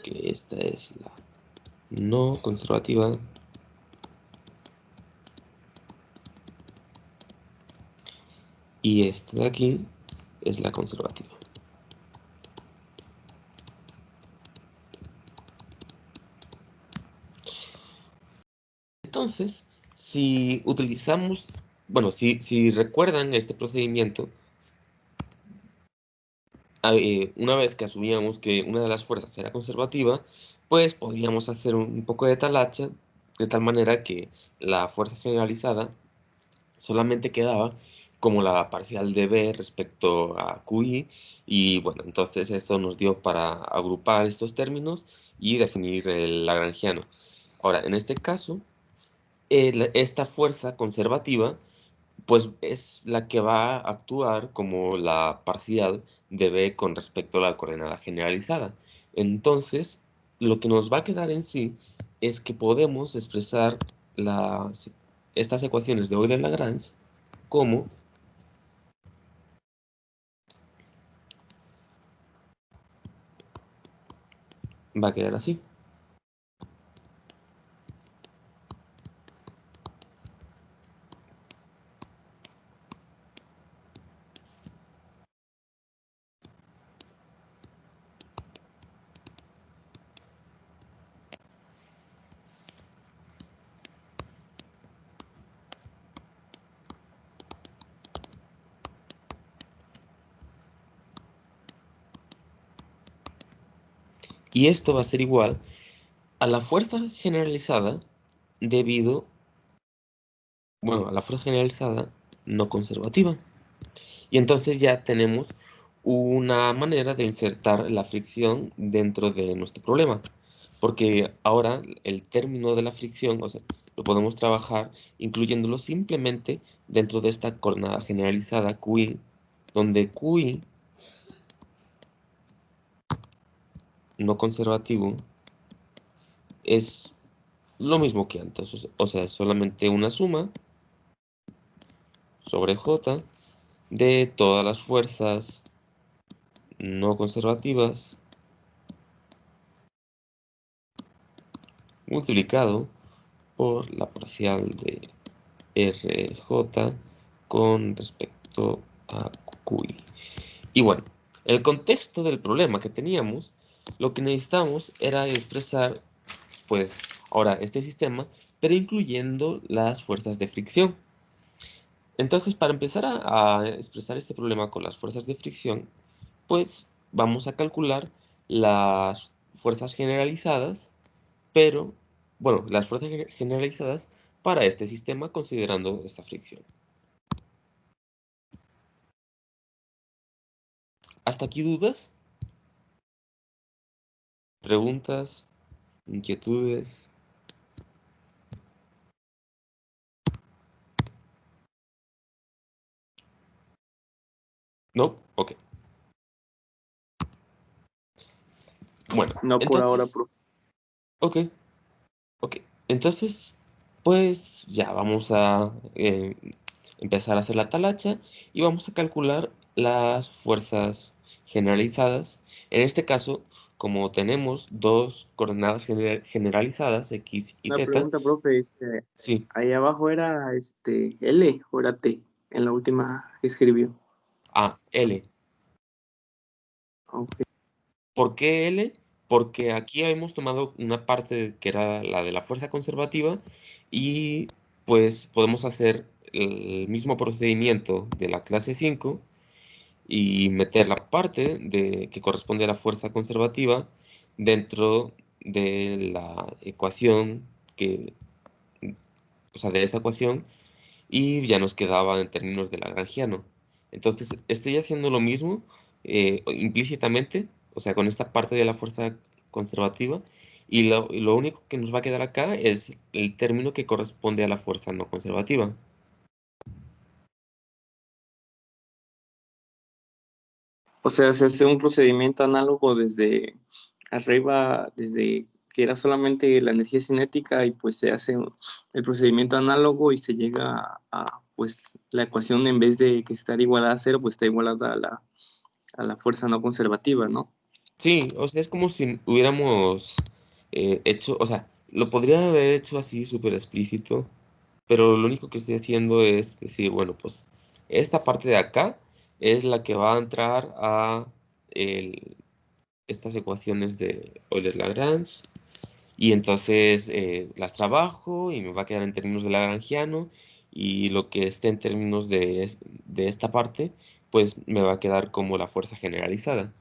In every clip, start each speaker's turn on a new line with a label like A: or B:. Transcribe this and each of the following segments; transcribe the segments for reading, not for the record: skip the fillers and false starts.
A: que esta es la no conservativa. Y esta de aquí es la conservativa. Entonces, si utilizamos, bueno, si recuerdan este procedimiento, una vez que asumíamos que una de las fuerzas era conservativa, pues podíamos hacer un poco de tal hacha, de tal manera que la fuerza generalizada solamente quedaba como la parcial de B respecto a QI, y bueno, entonces esto nos dio para agrupar estos términos y definir el lagrangiano. Ahora, en este caso, esta fuerza conservativa pues es la que va a actuar como la parcial de B con respecto a la coordenada generalizada. Entonces, lo que nos va a quedar en sí es que podemos expresar estas ecuaciones de Euler-Lagrange como va a quedar así. Y esto va a ser igual a la fuerza generalizada debido, bueno, a la fuerza generalizada no conservativa. Y entonces ya tenemos una manera de insertar la fricción dentro de nuestro problema. Porque ahora el término de la fricción, o sea, lo podemos trabajar incluyéndolo simplemente dentro de esta coordenada generalizada QI, donde QI no conservativo es lo mismo que antes, o sea, es solamente una suma sobre J de todas las fuerzas no conservativas multiplicado por la parcial de RJ con respecto a QI. Y bueno, el contexto del problema que teníamos, lo que necesitamos era expresar, pues, ahora este sistema, pero incluyendo las fuerzas de fricción. Entonces, para empezar a expresar este problema con las fuerzas de fricción, pues vamos a calcular las fuerzas generalizadas, pero, bueno, las fuerzas generalizadas para este sistema considerando esta fricción. ¿Hasta aquí dudas? ¿Preguntas? ¿Inquietudes? ¿No? Ok. Bueno,
B: No por ahora,
A: entonces,
B: profe.
A: ok, ok. Entonces, pues ya vamos a empezar a hacer la talacha y vamos a calcular las fuerzas generalizadas. En este caso, como tenemos dos coordenadas generalizadas, x y
B: Una
A: teta,
B: pregunta, profe,
A: sí,
B: ahí abajo era L o era T en la última que escribió.
A: a, L.
B: Ok.
A: ¿Por qué L? Porque aquí hemos tomado una parte que era la de la fuerza conservativa y pues podemos hacer el mismo procedimiento de la clase 5 y meter la parte que corresponde a la fuerza conservativa dentro de la ecuación o sea, de esta ecuación, y ya nos quedaba en términos de lagrangiano. Entonces, estoy haciendo lo mismo implícitamente, o sea, con esta parte de la fuerza conservativa, y lo único que nos va a quedar acá es el término que corresponde a la fuerza no conservativa.
B: O sea, se hace un procedimiento análogo desde arriba, desde que era solamente la energía cinética y pues se hace el procedimiento análogo y se llega pues la ecuación en vez de que estar igualada a cero, pues está igualada a la fuerza no conservativa, ¿no?
A: Sí, o sea, es como si hubiéramos hecho, o sea, lo podría haber hecho así súper explícito, pero lo único que estoy haciendo es decir, bueno, pues esta parte de acá es la que va a entrar a estas ecuaciones de Euler-Lagrange y entonces las trabajo y me va a quedar en términos de Lagrangiano y lo que esté en términos de esta parte, pues me va a quedar como la fuerza generalizada.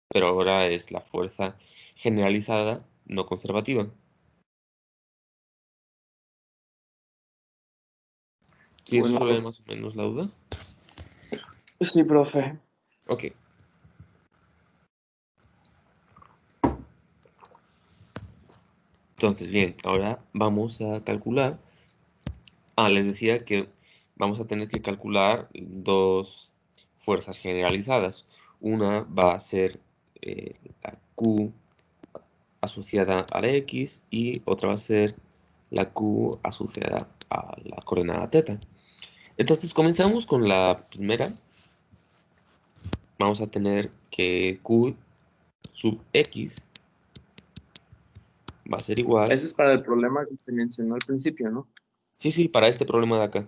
A: Pero ahora es la fuerza generalizada no conservativa. ¿Sí
B: Bueno,
A: resuelve
B: profe.
A: más o menos la duda?
B: Sí, profe.
A: Ok. Entonces, bien, ahora vamos a calcular. Ah, les decía que vamos a tener que calcular dos fuerzas generalizadas. Una va a ser la Q asociada a la X y otra va a ser la Q asociada a la coordenada θ. Entonces comenzamos con la primera. Vamos a tener que Q sub X va a ser igual.
B: Eso es para el problema que se mencionó al principio, ¿no?
A: Sí, sí, para este problema de acá.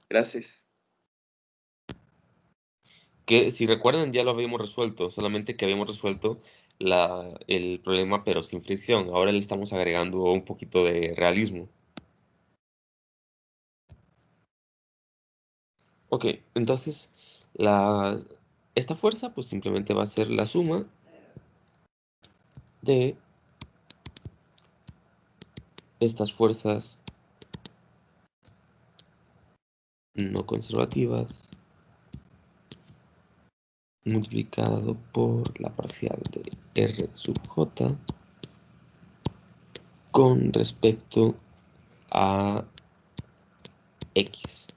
B: Gracias.
A: Que si recuerdan ya lo habíamos resuelto, solamente que habíamos resuelto el problema pero sin fricción. Ahora le estamos agregando un poquito de realismo. Ok, entonces la, esta fuerza pues simplemente va a ser la suma de estas fuerzas no conservativas multiplicado por la parcial de R sub J con respecto a X.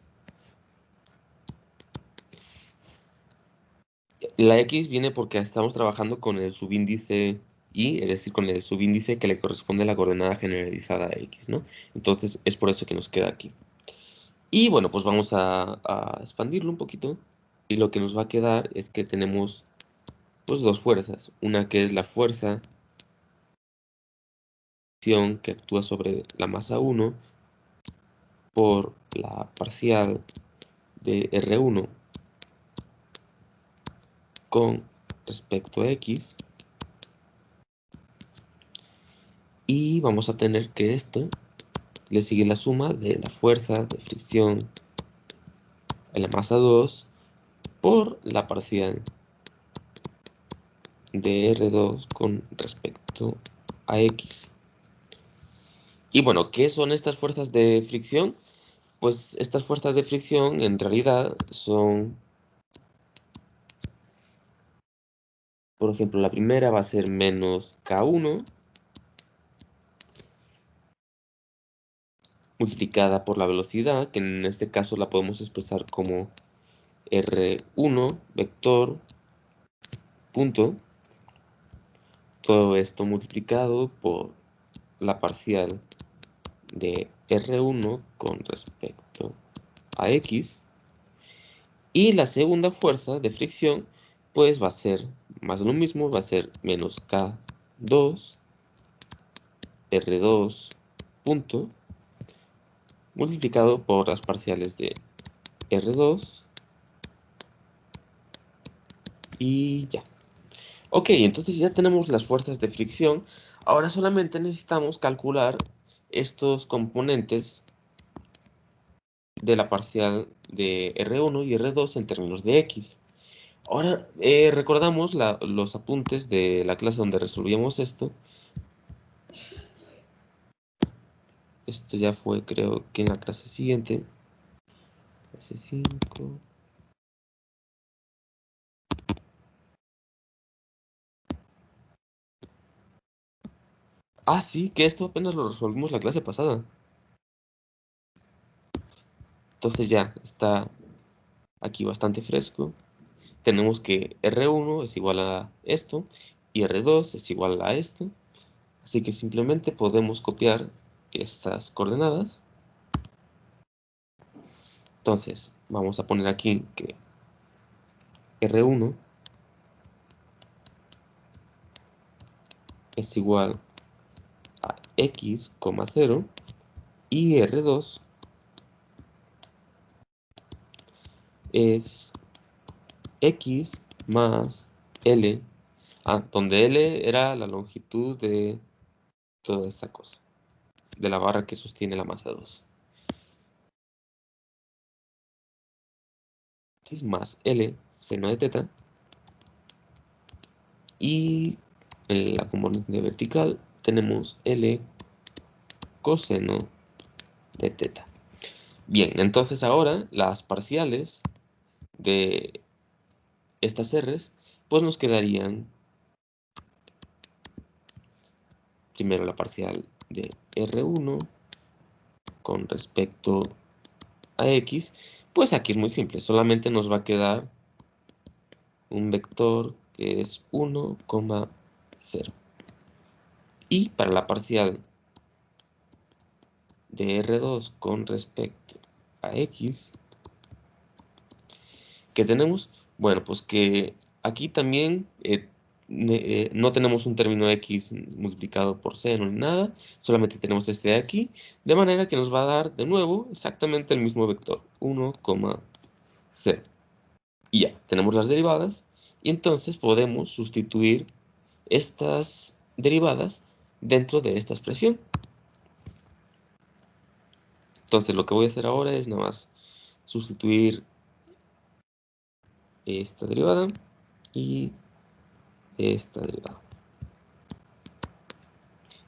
A: La X viene porque estamos trabajando con el subíndice Y, es decir, con el subíndice que le corresponde a la coordenada generalizada a X, ¿no? Entonces es por eso que nos queda aquí. Y bueno, pues vamos a expandirlo un poquito. Y lo que nos va a quedar es que tenemos pues dos fuerzas. Una que es la fuerza que actúa sobre la masa 1 por la parcial de R1 con respecto a X. Y vamos a tener que esto le sigue la suma de la fuerza de fricción en la masa 2 por la parcial de R2 con respecto a X. Y bueno, ¿qué son estas fuerzas de fricción? Pues estas fuerzas de fricción en realidad son, por ejemplo, la primera va a ser menos K1 multiplicada por la velocidad, que en este caso la podemos expresar como R1 vector punto, todo esto multiplicado por la parcial de R1 con respecto a X. Y la segunda fuerza de fricción, pues va a ser más de lo mismo, va a ser menos K2 R2 punto multiplicado por las parciales de R2 y ya. Ok, entonces ya tenemos las fuerzas de fricción. Ahora solamente necesitamos calcular estos componentes de la parcial de R1 y R2 en términos de X. Ahora recordamos los apuntes de la clase donde resolvíamos esto. Esto ya fue, creo que en la clase siguiente. Clase 5. Ah, sí, que esto apenas lo resolvimos la clase pasada. Entonces ya está aquí bastante fresco. Tenemos que R1 es igual a esto y R2 es igual a esto. Así que simplemente podemos copiar estas coordenadas. Entonces vamos a poner aquí que R1 es igual a x, 0 y R2 es x más L, donde L era la longitud de toda esta cosa, de la barra que sostiene la masa 2. X más L seno de teta, y en la componente vertical tenemos L coseno de teta. Bien, entonces ahora las parciales de estas R's, pues nos quedarían primero la parcial de R1 con respecto a X, pues aquí es muy simple, solamente nos va a quedar un vector que es 1, 0. Y para la parcial de R2 con respecto a X, ¿qué tenemos? Bueno, pues que aquí también no tenemos un término X multiplicado por seno ni nada, solamente tenemos este de aquí, de manera que nos va a dar de nuevo exactamente el mismo vector, 1, 0. Y ya, tenemos las derivadas, y entonces podemos sustituir estas derivadas dentro de esta expresión. Entonces lo que voy a hacer ahora es nada más sustituir esta derivada y esta derivada.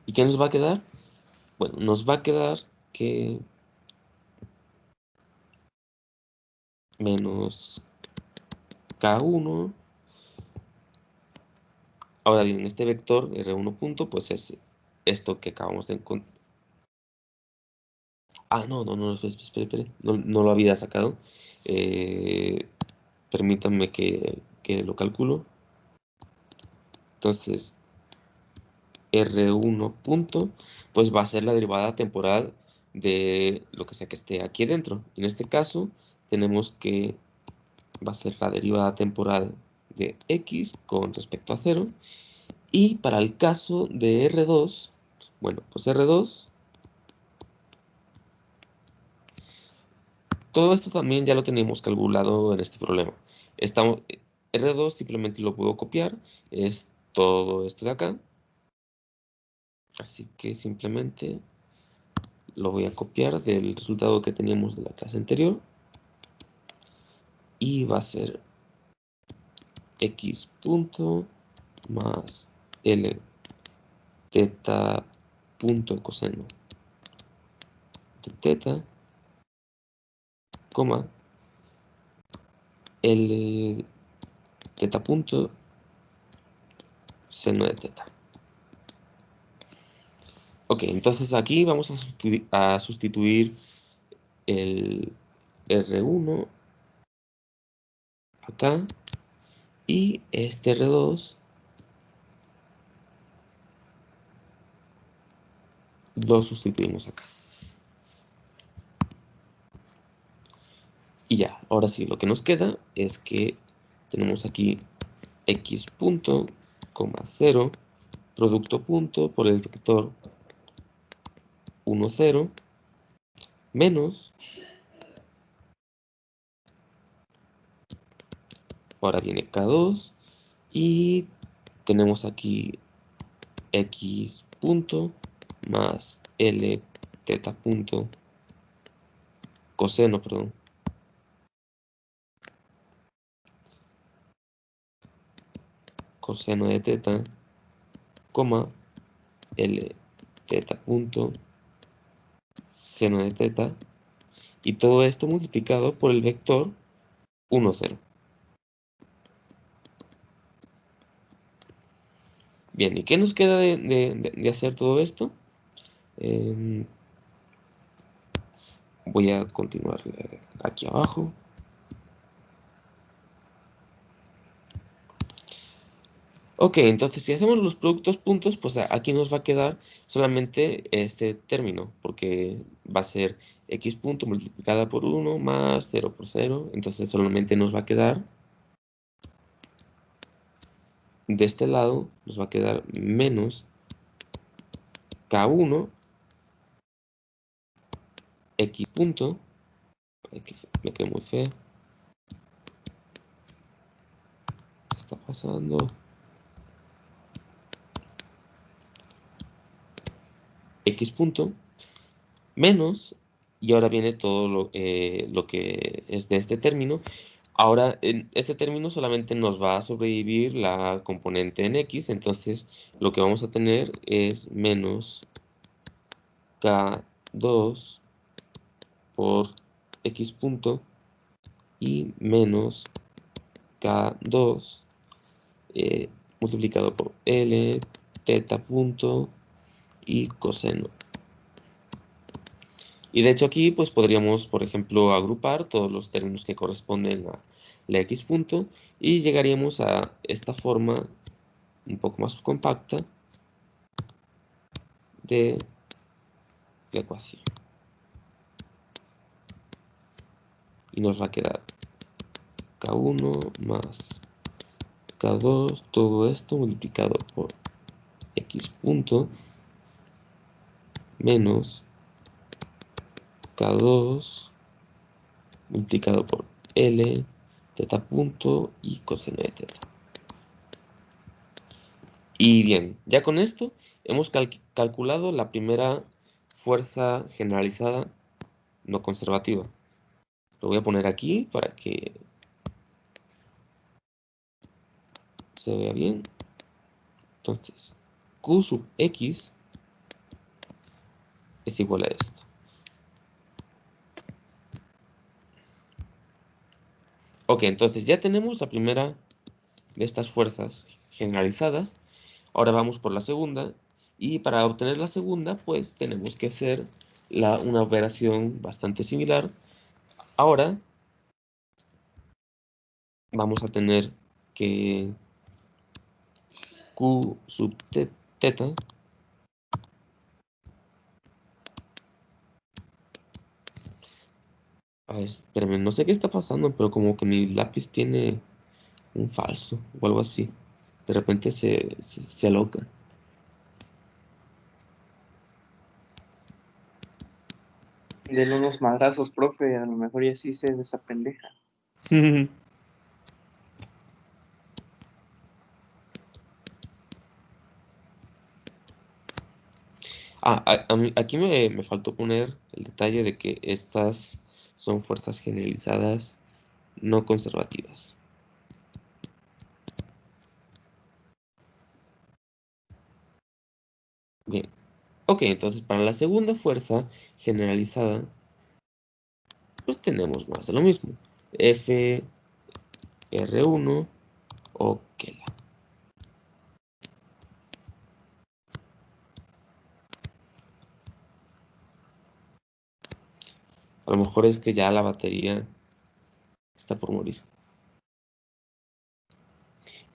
A: ¿Y qué nos va a quedar? Bueno, nos va a quedar que menos K1. Ahora bien, este vector R1 punto, pues es esto que acabamos de encontrar. No, espere. No lo había sacado. Permítanme que lo calculo. Entonces, R1 punto, pues va a ser la derivada temporal de lo que sea que esté aquí dentro. En este caso, tenemos que va a ser la derivada temporal de x con respecto a 0. Y para el caso de R2, bueno, pues R2, todo esto también ya lo teníamos calculado en este problema. R2 simplemente lo puedo copiar, es todo esto de acá. Así que simplemente lo voy a copiar del resultado que teníamos de la clase anterior. Y va a ser x punto más L teta punto coseno de teta, coma, L teta punto seno de teta. Ok, entonces aquí vamos a sustituir el R1 acá y este R2 lo sustituimos acá. Y ya, ahora sí, lo que nos queda es que tenemos aquí x punto, 0, producto punto por el vector 1, 0, menos, ahora viene K2, y tenemos aquí x punto más L teta punto coseno, perdón, coseno de teta, coma, L teta punto seno de teta, y todo esto multiplicado por el vector 1, 0. Bien, ¿y qué nos queda de hacer todo esto? Voy a continuar aquí abajo. Ok, entonces si hacemos los productos puntos, pues aquí nos va a quedar solamente este término, porque va a ser x punto multiplicada por 1 más 0 por 0, entonces solamente nos va a quedar, de este lado, nos va a quedar menos K1 X punto, aquí me quedé muy feo. ¿Qué está pasando? X punto menos, y ahora viene todo lo que es de este término. Ahora, en este término solamente nos va a sobrevivir la componente en X, entonces lo que vamos a tener es menos K2 por X punto y menos K2 multiplicado por L, teta punto y coseno. Y de hecho aquí pues podríamos, por ejemplo, agrupar todos los términos que corresponden a la X punto y llegaríamos a esta forma un poco más compacta de la ecuación. Y nos va a quedar K1 más K2, todo esto multiplicado por X punto menos K2 multiplicado por L, teta punto y coseno de teta. Y bien, ya con esto hemos calculado la primera fuerza generalizada no conservativa. Lo voy a poner aquí para que se vea bien. Entonces, Q sub X es igual a esto. Ok, entonces ya tenemos la primera de estas fuerzas generalizadas. Ahora vamos por la segunda. Y para obtener la segunda, pues tenemos que hacer una operación bastante similar. Ahora vamos a tener que Q sub teta a ver, espérame, no sé qué está pasando, pero como que mi lápiz tiene un falso o algo así. De repente se aloca.
B: Denle unos madrazos, profe, a lo mejor y así se desapendeja.
A: Aquí me faltó poner el detalle de que estas son fuerzas generalizadas no conservativas. Bien. Ok, entonces para la segunda fuerza generalizada, pues tenemos más de lo mismo. F, R1 o Kela. A lo mejor es que ya la batería está por morir.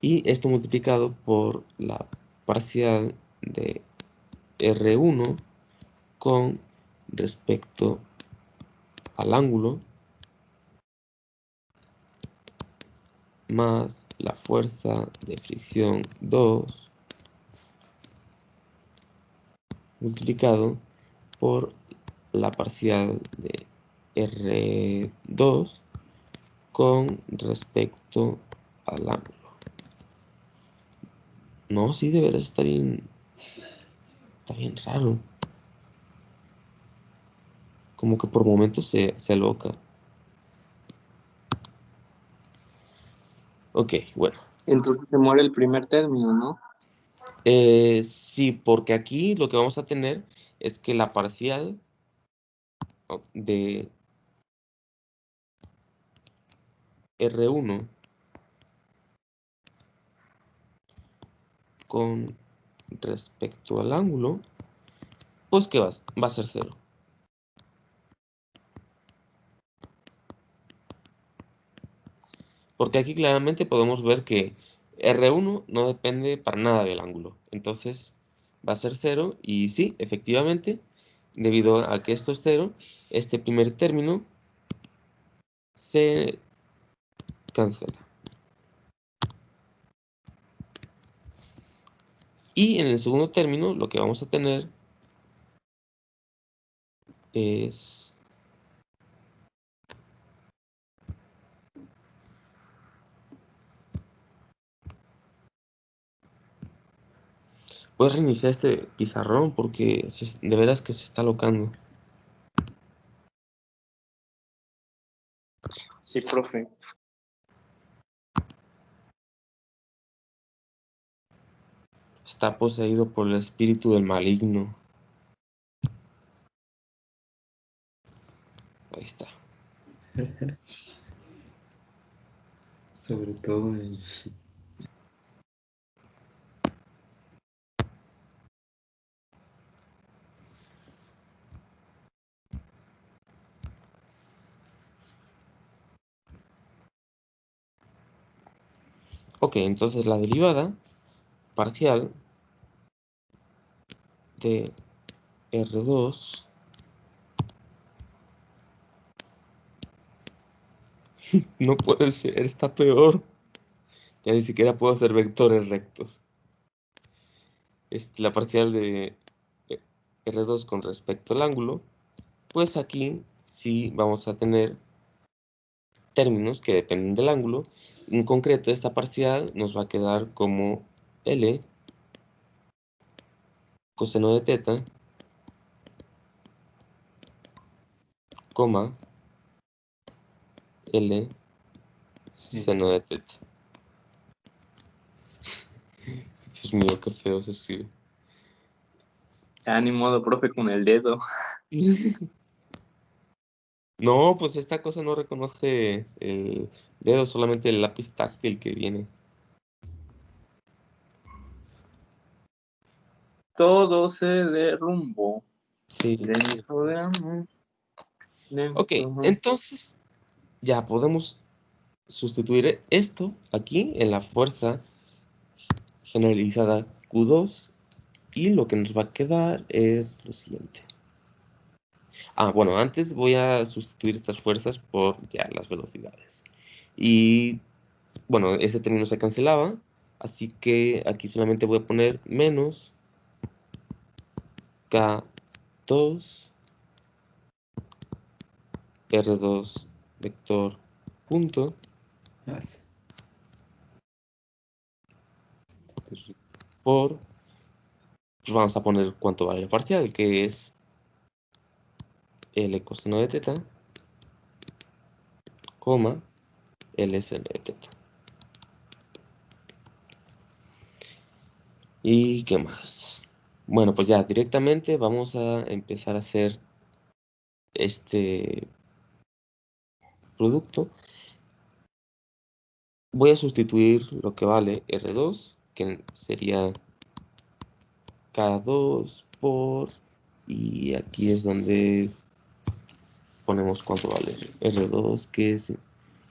A: Y esto multiplicado por la parcial de R1 con respecto al ángulo más la fuerza de fricción 2 multiplicado por la parcial de R2 con respecto al ángulo. No, sí, de veras está bien raro. Como que por momentos se aloca. Ok, bueno.
B: Entonces se muere el primer término, ¿no?
A: Sí, porque aquí lo que vamos a tener es que la parcial de R1 con respecto al ángulo, pues que va a ser 0. Porque aquí claramente podemos ver que R1 no depende para nada del ángulo. Entonces va a ser 0 y sí, efectivamente, debido a que esto es 0, este primer término se cancela. Y en el segundo término lo que vamos a tener es voy a reiniciar este pizarrón porque de veras que se está locando.
B: Sí, profe.
A: Está poseído por el espíritu del maligno. Ahí está.
C: Sobre todo el...
A: Ok, entonces la derivada parcial de R2 no puede ser, está peor. Ya ni siquiera puedo hacer vectores rectos. La parcial de R2 con respecto al ángulo, pues aquí sí vamos a tener términos que dependen del ángulo. En concreto, esta parcial nos va a quedar como L coseno de teta, coma, L seno de teta. Dios mío, qué feo se escribe.
B: Ya ni modo, profe, con el dedo.
A: No, pues esta cosa no reconoce el dedo, solamente el lápiz táctil que viene.
B: Todo se derrumbó.
A: Sí.
B: Dentro de amor.
A: Ok, entonces ya podemos sustituir esto aquí en la fuerza generalizada Q2 y lo que nos va a quedar es lo siguiente. Bueno, antes voy a sustituir estas fuerzas por ya las velocidades. Y bueno, ese término se cancelaba, así que aquí solamente voy a poner menos K2 R2 vector punto por, pues vamos a poner cuánto vale la parcial, que es L coseno de teta, coma, L seno de teta. ¿Y qué más? Bueno, pues ya directamente vamos a empezar a hacer este producto. Voy a sustituir lo que vale R2, que sería K2 por... Y aquí es donde ponemos cuánto vale R2, que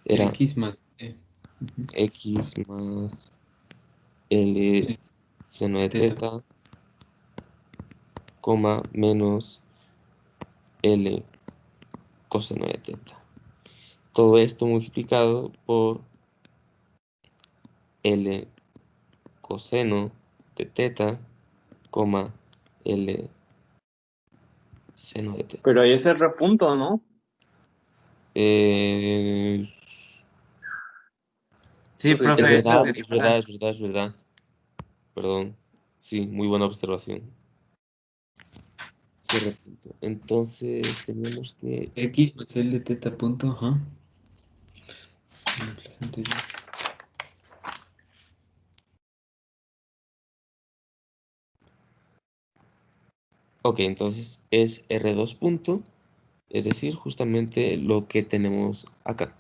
A: era
C: X más E.
A: X más L seno de teta, coma, menos L coseno de teta. Todo esto multiplicado por L coseno de teta, coma, L seno de teta.
B: Pero ahí es el repunto, ¿no?
D: Sí,
B: Porque
D: profe.
A: Es
B: ya
A: verdad,
B: se
A: es verdad, es verdad, es verdad. Perdón. Sí, muy buena observación. Sí, repito. Entonces tenemos que...
C: X más L teta punto, ajá. En la clase anterior.
A: Ok, entonces es R2 punto, es decir, justamente lo que tenemos acá.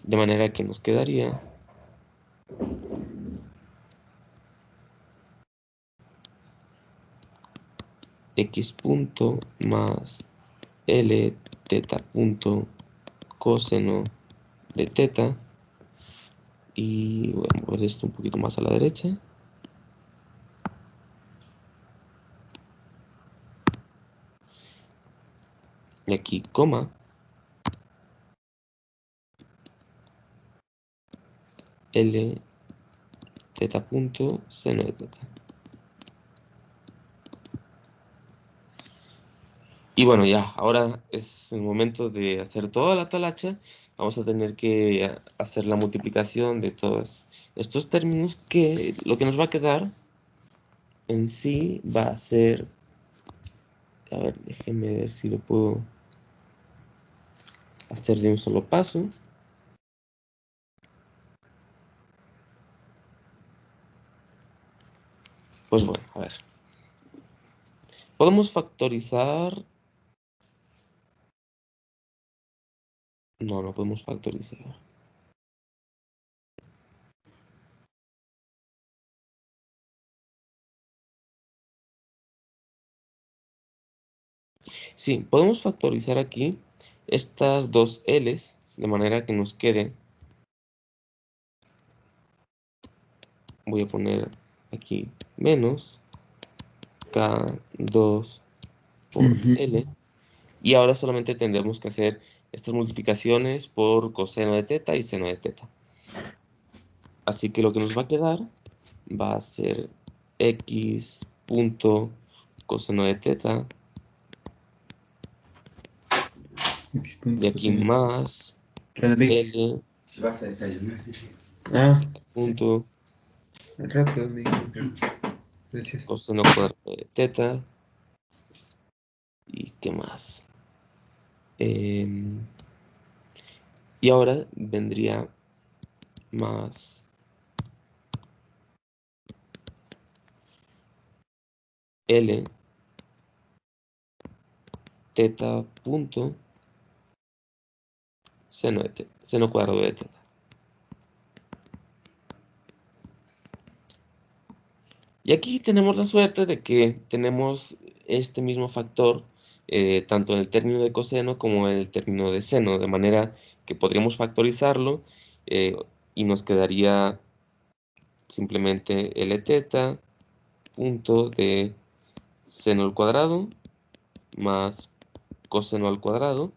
A: De manera que nos quedaría X punto más L teta punto coseno de teta. Y voy a mover esto un poquito más a la derecha. Y aquí, coma. L teta punto seno de teta. Y bueno, ya, ahora es el momento de hacer toda la talacha. Vamos a tener que hacer la multiplicación de todos estos términos, que lo que nos va a quedar en sí va a ser... A ver, déjenme ver si lo puedo hacer de un solo paso. Pues bueno, a ver. Podemos factorizar... No, no podemos factorizar. Sí, podemos factorizar aquí estas dos L's de manera que nos quede... Voy a poner aquí menos K2 por L. Y ahora solamente tendremos que hacer estas multiplicaciones por coseno de teta y seno de teta. Así que lo que nos va a quedar va a ser x punto coseno de teta. Y aquí más L
C: Si vas a desayunar, sí. Ah,
A: punto
C: al rato, amigo. Gracias.
A: coseno cuadrado de teta. ¿Y qué más? Y ahora vendría más L teta punto seno cuadrado de teta. Y aquí tenemos la suerte de que tenemos este mismo factor tanto en el término de coseno como en el término de seno, de manera que podríamos factorizarlo y nos quedaría simplemente L teta punto de seno al cuadrado más coseno al cuadrado,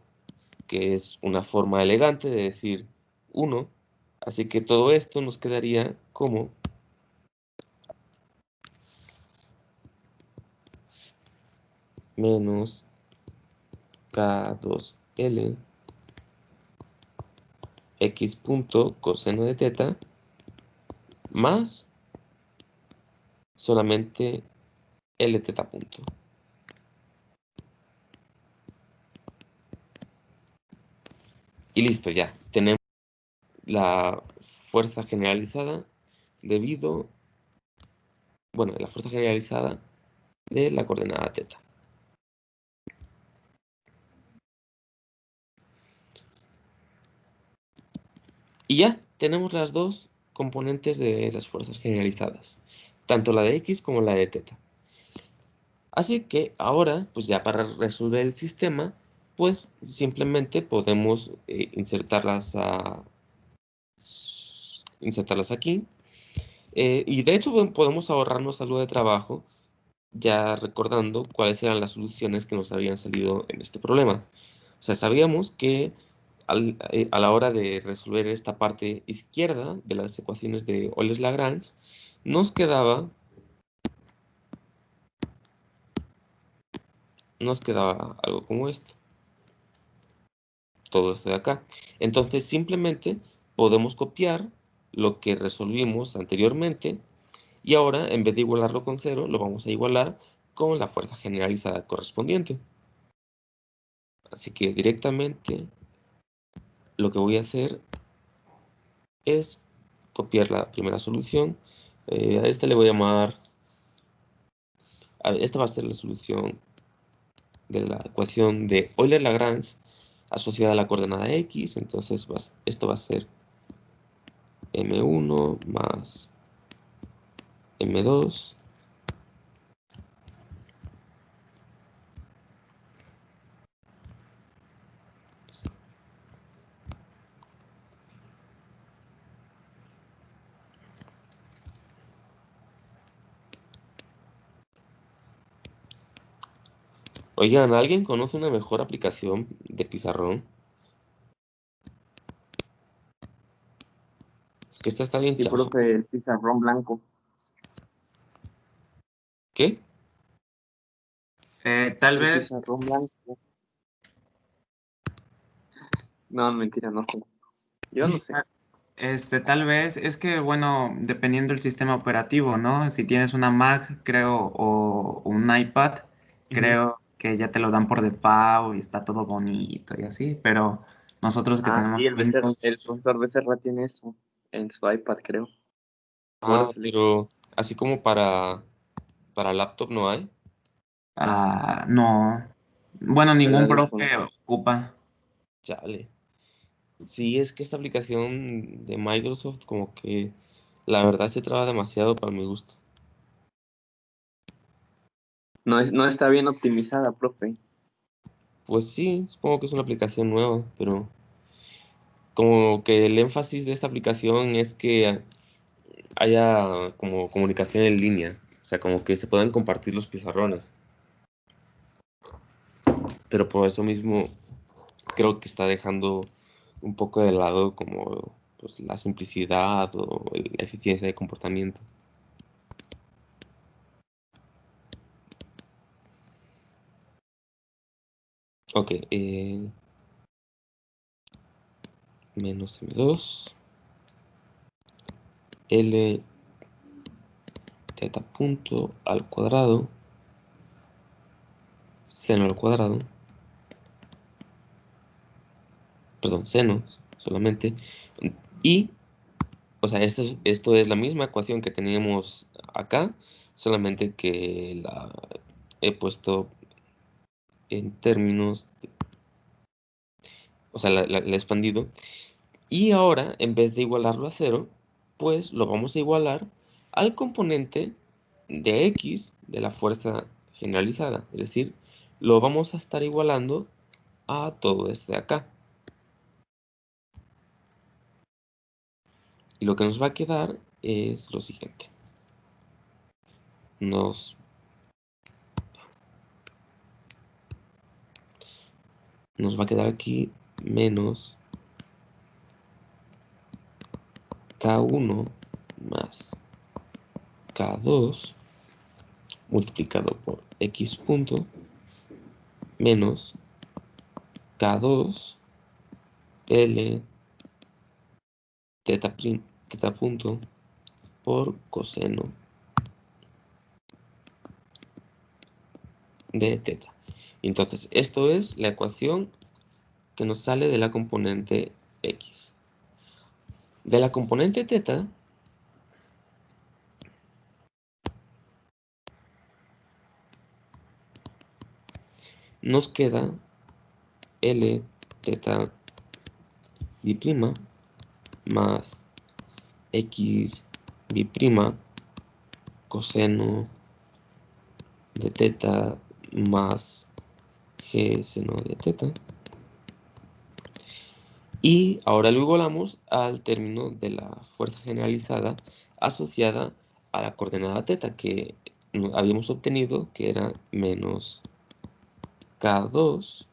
A: que es una forma elegante de decir 1. Así que todo esto nos quedaría como menos K2L x punto coseno de teta más solamente L teta punto. Y listo, ya tenemos la fuerza generalizada debido, bueno, la fuerza generalizada de la coordenada teta. Y ya tenemos las dos componentes de las fuerzas generalizadas, tanto la de x como la de teta. Así que ahora, pues ya para resolver el sistema, pues simplemente podemos insertarlas aquí. Y de hecho podemos ahorrarnos algo de trabajo ya recordando cuáles eran las soluciones que nos habían salido en este problema. O sea, sabíamos que a la hora de resolver esta parte izquierda de las ecuaciones de Euler-Lagrange, nos quedaba algo como esto. Todo esto de acá. Entonces simplemente podemos copiar lo que resolvimos anteriormente y ahora en vez de igualarlo con 0 lo vamos a igualar con la fuerza generalizada correspondiente. Así que directamente lo que voy a hacer es copiar la primera solución. A esta le voy a llamar... A ver, esta va a ser la solución de la ecuación de Euler-Lagrange asociada a la coordenada x. Entonces esto va a ser m1 más m2 Oigan, ¿alguien conoce una mejor aplicación de pizarrón? Es que esta está bien
B: Sí,
A: chafa.
B: profe, el pizarrón blanco.
A: ¿Qué?
D: Tal
B: El
D: vez,
B: pizarrón blanco. No, mentira, no sé. Yo no sé.
D: tal vez es que, bueno, dependiendo del sistema operativo, ¿no? Si tienes una Mac, creo, o un iPad, creo que ya te lo dan por default y está todo bonito y así, pero nosotros que
B: Ah,
D: tenemos
B: sí, el
D: Windows,
B: profesor Becerra tiene eso en su iPad, creo. Ahora
A: Ah,
B: se le...
A: pero así como para laptop no hay.
D: no. Bueno,
B: la
D: ningún profe
B: descon-
D: ocupa.
A: Chale. Sí, es que esta aplicación de Microsoft como que la verdad se traba demasiado para mi gusto.
B: No está bien optimizada, profe.
A: Pues sí, supongo que es una aplicación nueva, pero como que el énfasis de esta aplicación es que haya como comunicación en línea, o sea, como que se puedan compartir los pizarrones, pero por eso mismo creo que está dejando un poco de lado como pues, la simplicidad o la eficiencia de comportamiento. Ok, menos m2, L teta punto al cuadrado, seno al cuadrado, perdón, seno solamente, y, o sea, esto es la misma ecuación que teníamos acá, solamente que la he puesto en términos, o sea, la he expandido, y ahora, en vez de igualarlo a cero, pues lo vamos a igualar al componente de X de la fuerza generalizada, es decir, lo vamos a estar igualando a todo esto de acá. Y lo que nos va a quedar es lo siguiente. Nos va a quedar aquí menos K1 más K2 multiplicado por X punto menos K2 L teta punto por coseno de teta. Entonces, esto es la ecuación que nos sale de la componente X. De la componente teta, nos queda L teta biprima más X biprima coseno de teta más G seno de teta. Y ahora lo igualamos al término de la fuerza generalizada asociada a la coordenada teta que habíamos obtenido, que era menos K2.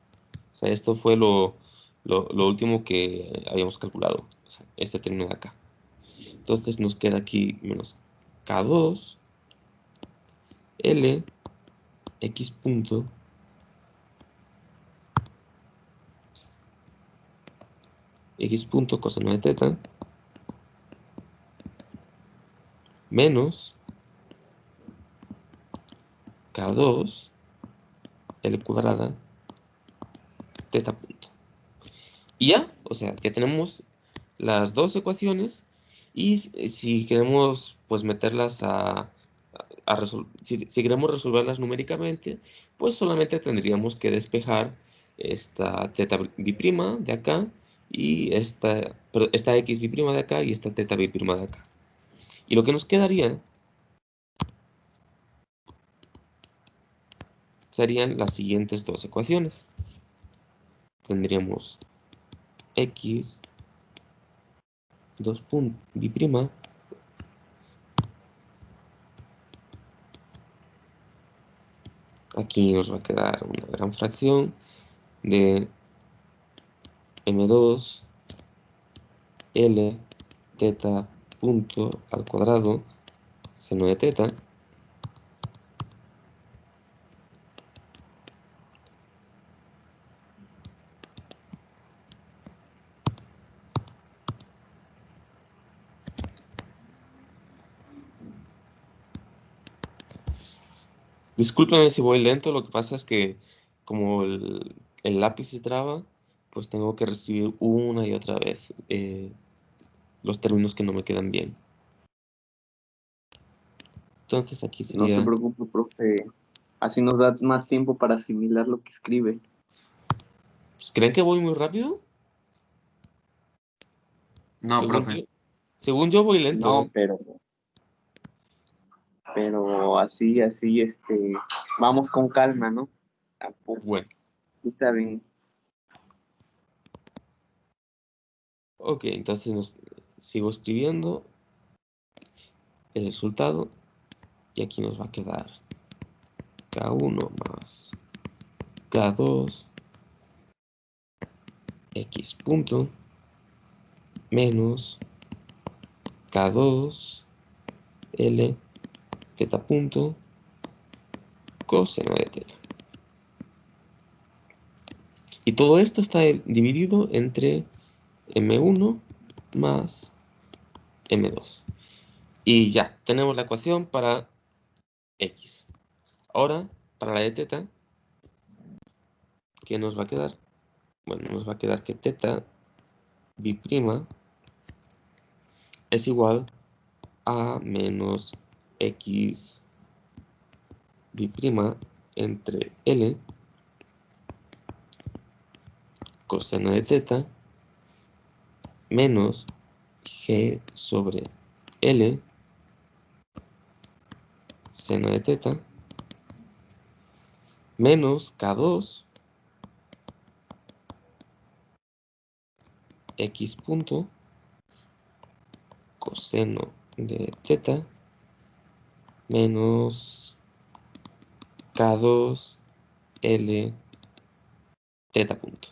A: O sea, esto fue lo último que habíamos calculado, o sea, este término de acá. Entonces nos queda aquí menos K2 L X punto coseno de teta menos K2 L cuadrada teta punto. Y ya, o sea, ya tenemos las dos ecuaciones y si queremos pues meterlas si queremos resolverlas numéricamente, pues solamente tendríamos que despejar esta teta biprima de acá y esta x biprima de acá y esta teta biprima de acá. Y lo que nos quedaría serían las siguientes dos ecuaciones. Tendríamos x 2 biprima aquí nos va a quedar una gran fracción de m2 L teta punto al cuadrado seno de teta Discúlpame si voy lento, lo que pasa es que como el lápiz se traba, pues tengo que reescribir una y otra vez los términos que no me quedan bien. Entonces aquí
B: No se
A: sería...
B: preocupe, profe. Así nos da más tiempo para asimilar lo que escribe.
A: Pues, ¿creen que voy muy rápido?
D: No,
A: Según
D: profe.
A: yo, según yo voy lento,
B: No,
A: ¿eh?
B: pero así, vamos con calma, ¿no? Tampoco.
A: Bueno,
B: Está bien.
A: ok, entonces sigo escribiendo el resultado y aquí nos va a quedar K1 más K2 X punto menos K2 L teta punto coseno de teta. Y todo esto está dividido entre M1 más M2. Y ya, tenemos la ecuación para X. Ahora, para la de teta, ¿qué nos va a quedar? Bueno, nos va a quedar que teta B' es igual a menos X B' entre L coseno de teta menos G sobre L seno de teta menos K2 X punto coseno de teta menos K2 L teta punto.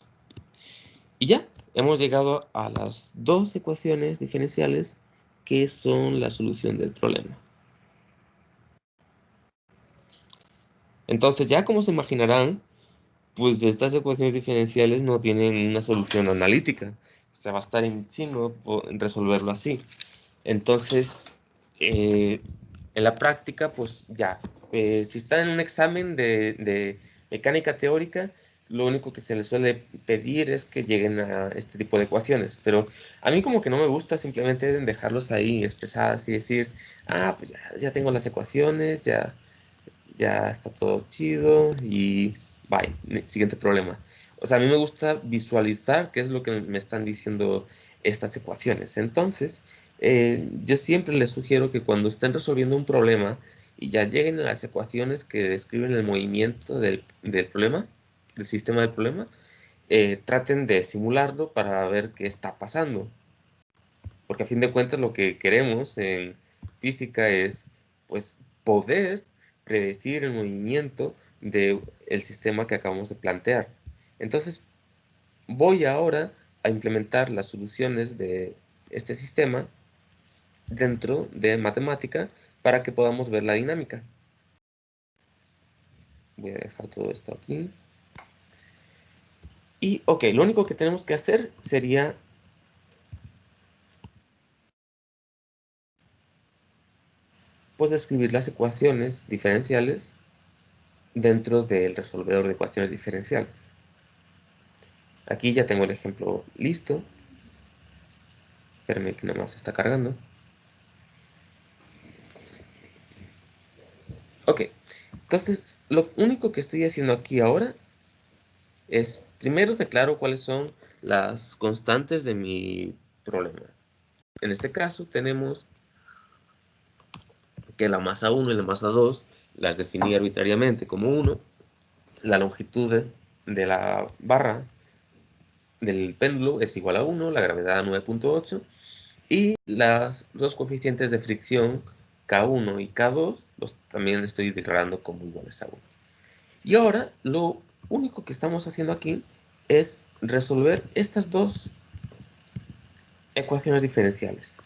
A: Y ya, hemos llegado a las dos ecuaciones diferenciales que son la solución del problema. Entonces, ya como se imaginarán, pues estas ecuaciones diferenciales no tienen una solución analítica. O sea, va a estar en chino resolverlo así. Entonces, en la práctica, pues ya, si está en un examen de mecánica teórica, lo único que se les suele pedir es que lleguen a este tipo de ecuaciones. Pero a mí como que no me gusta simplemente dejarlos ahí expresadas y decir, ah, pues ya tengo las ecuaciones, ya está todo chido y bye, siguiente problema. O sea, a mí me gusta visualizar qué es lo que me están diciendo estas ecuaciones. Entonces, yo siempre les sugiero que cuando estén resolviendo un problema y ya lleguen a las ecuaciones que describen el movimiento del problema, del sistema del problema, traten de simularlo para ver qué está pasando. Porque a fin de cuentas lo que queremos en física es pues poder predecir el movimiento del sistema que acabamos de plantear. Entonces voy ahora a implementar las soluciones de este sistema dentro de matemática para que podamos ver la dinámica. Voy a dejar todo esto aquí. Y ok, lo único que tenemos que hacer sería pues escribir las ecuaciones diferenciales dentro del resolvedor de ecuaciones diferenciales. Aquí ya tengo el ejemplo listo. Espérenme que nada más está cargando. Ok, entonces lo único que estoy haciendo aquí ahora es primero declaro cuáles son las constantes de mi problema. En este caso tenemos que la masa 1 y la masa 2 las definí arbitrariamente como 1, la longitud de la barra del péndulo es igual a 1, la gravedad a 9.8 y los coeficientes de fricción K1 y K2 los también estoy declarando como iguales a 1. Y ahora lo único que estamos haciendo aquí es resolver estas dos ecuaciones diferenciales.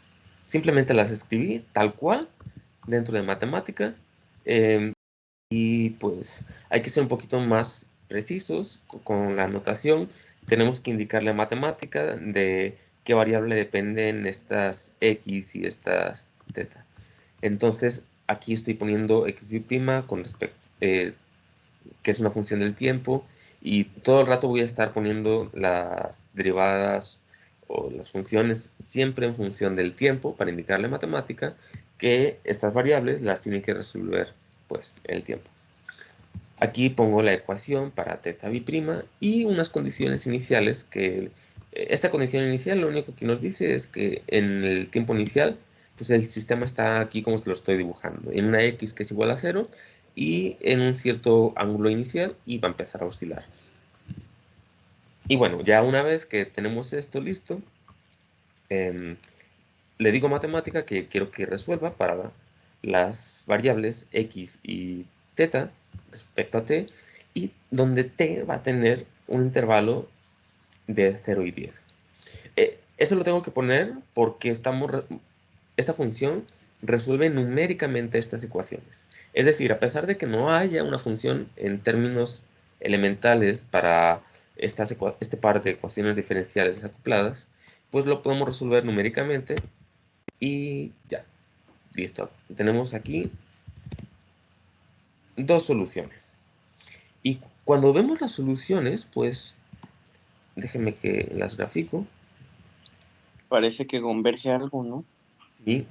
A: Simplemente las escribí tal cual dentro de matemática y pues hay que ser un poquito más precisos con la notación. Tenemos que indicarle a matemática de qué variable dependen estas x y estas teta. Entonces, aquí estoy poniendo xb' con respecto, que es una función del tiempo, y todo el rato voy a estar poniendo las derivadas o las funciones siempre en función del tiempo para indicarle a matemática que estas variables las tiene que resolver pues el tiempo. Aquí pongo la ecuación para θ b' y unas condiciones iniciales que esta condición inicial lo único que nos dice es que en el tiempo inicial pues el sistema está aquí como se lo estoy dibujando, en una x que es igual a 0 y en un cierto ángulo inicial y va a empezar a oscilar. Y bueno, ya una vez que tenemos esto listo, le digo a matemática que quiero que resuelva para las variables x y θ respecto a t, y donde t va a tener un intervalo de 0 y 10. Eso lo tengo que poner porque esta función resuelve numéricamente estas ecuaciones. Es decir, a pesar de que no haya una función en términos elementales para este par de ecuaciones diferenciales acopladas, pues lo podemos resolver numéricamente y ya, listo. Tenemos aquí dos soluciones. Y cuando vemos las soluciones, pues déjenme que las grafico.
B: Parece que converge algo, ¿no?
A: Sí,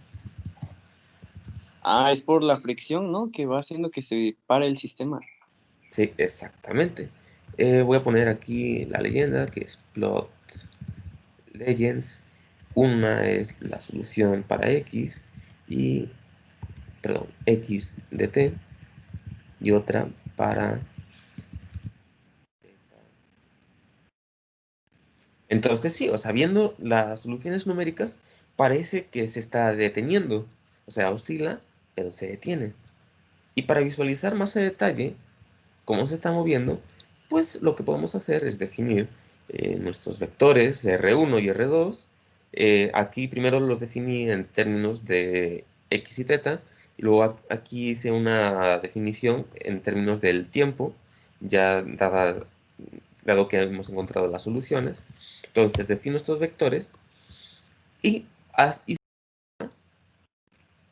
B: Ah, es por la fricción, ¿no? Que va haciendo que se pare el sistema.
A: sí, exactamente. Voy a poner aquí la leyenda que es plot legends. Una es la solución para x y, perdón, x de t y otra para... Entonces sí, o sea, viendo las soluciones numéricas, parece que se está deteniendo. O sea, oscila, pero se detiene. Y para visualizar más a detalle cómo se está moviendo, pues lo que podemos hacer es definir nuestros vectores R1 y R2. Aquí primero los definí en términos de x y θ, y luego aquí hice una definición en términos del tiempo, ya dado que hemos encontrado las soluciones. Entonces defino estos vectores y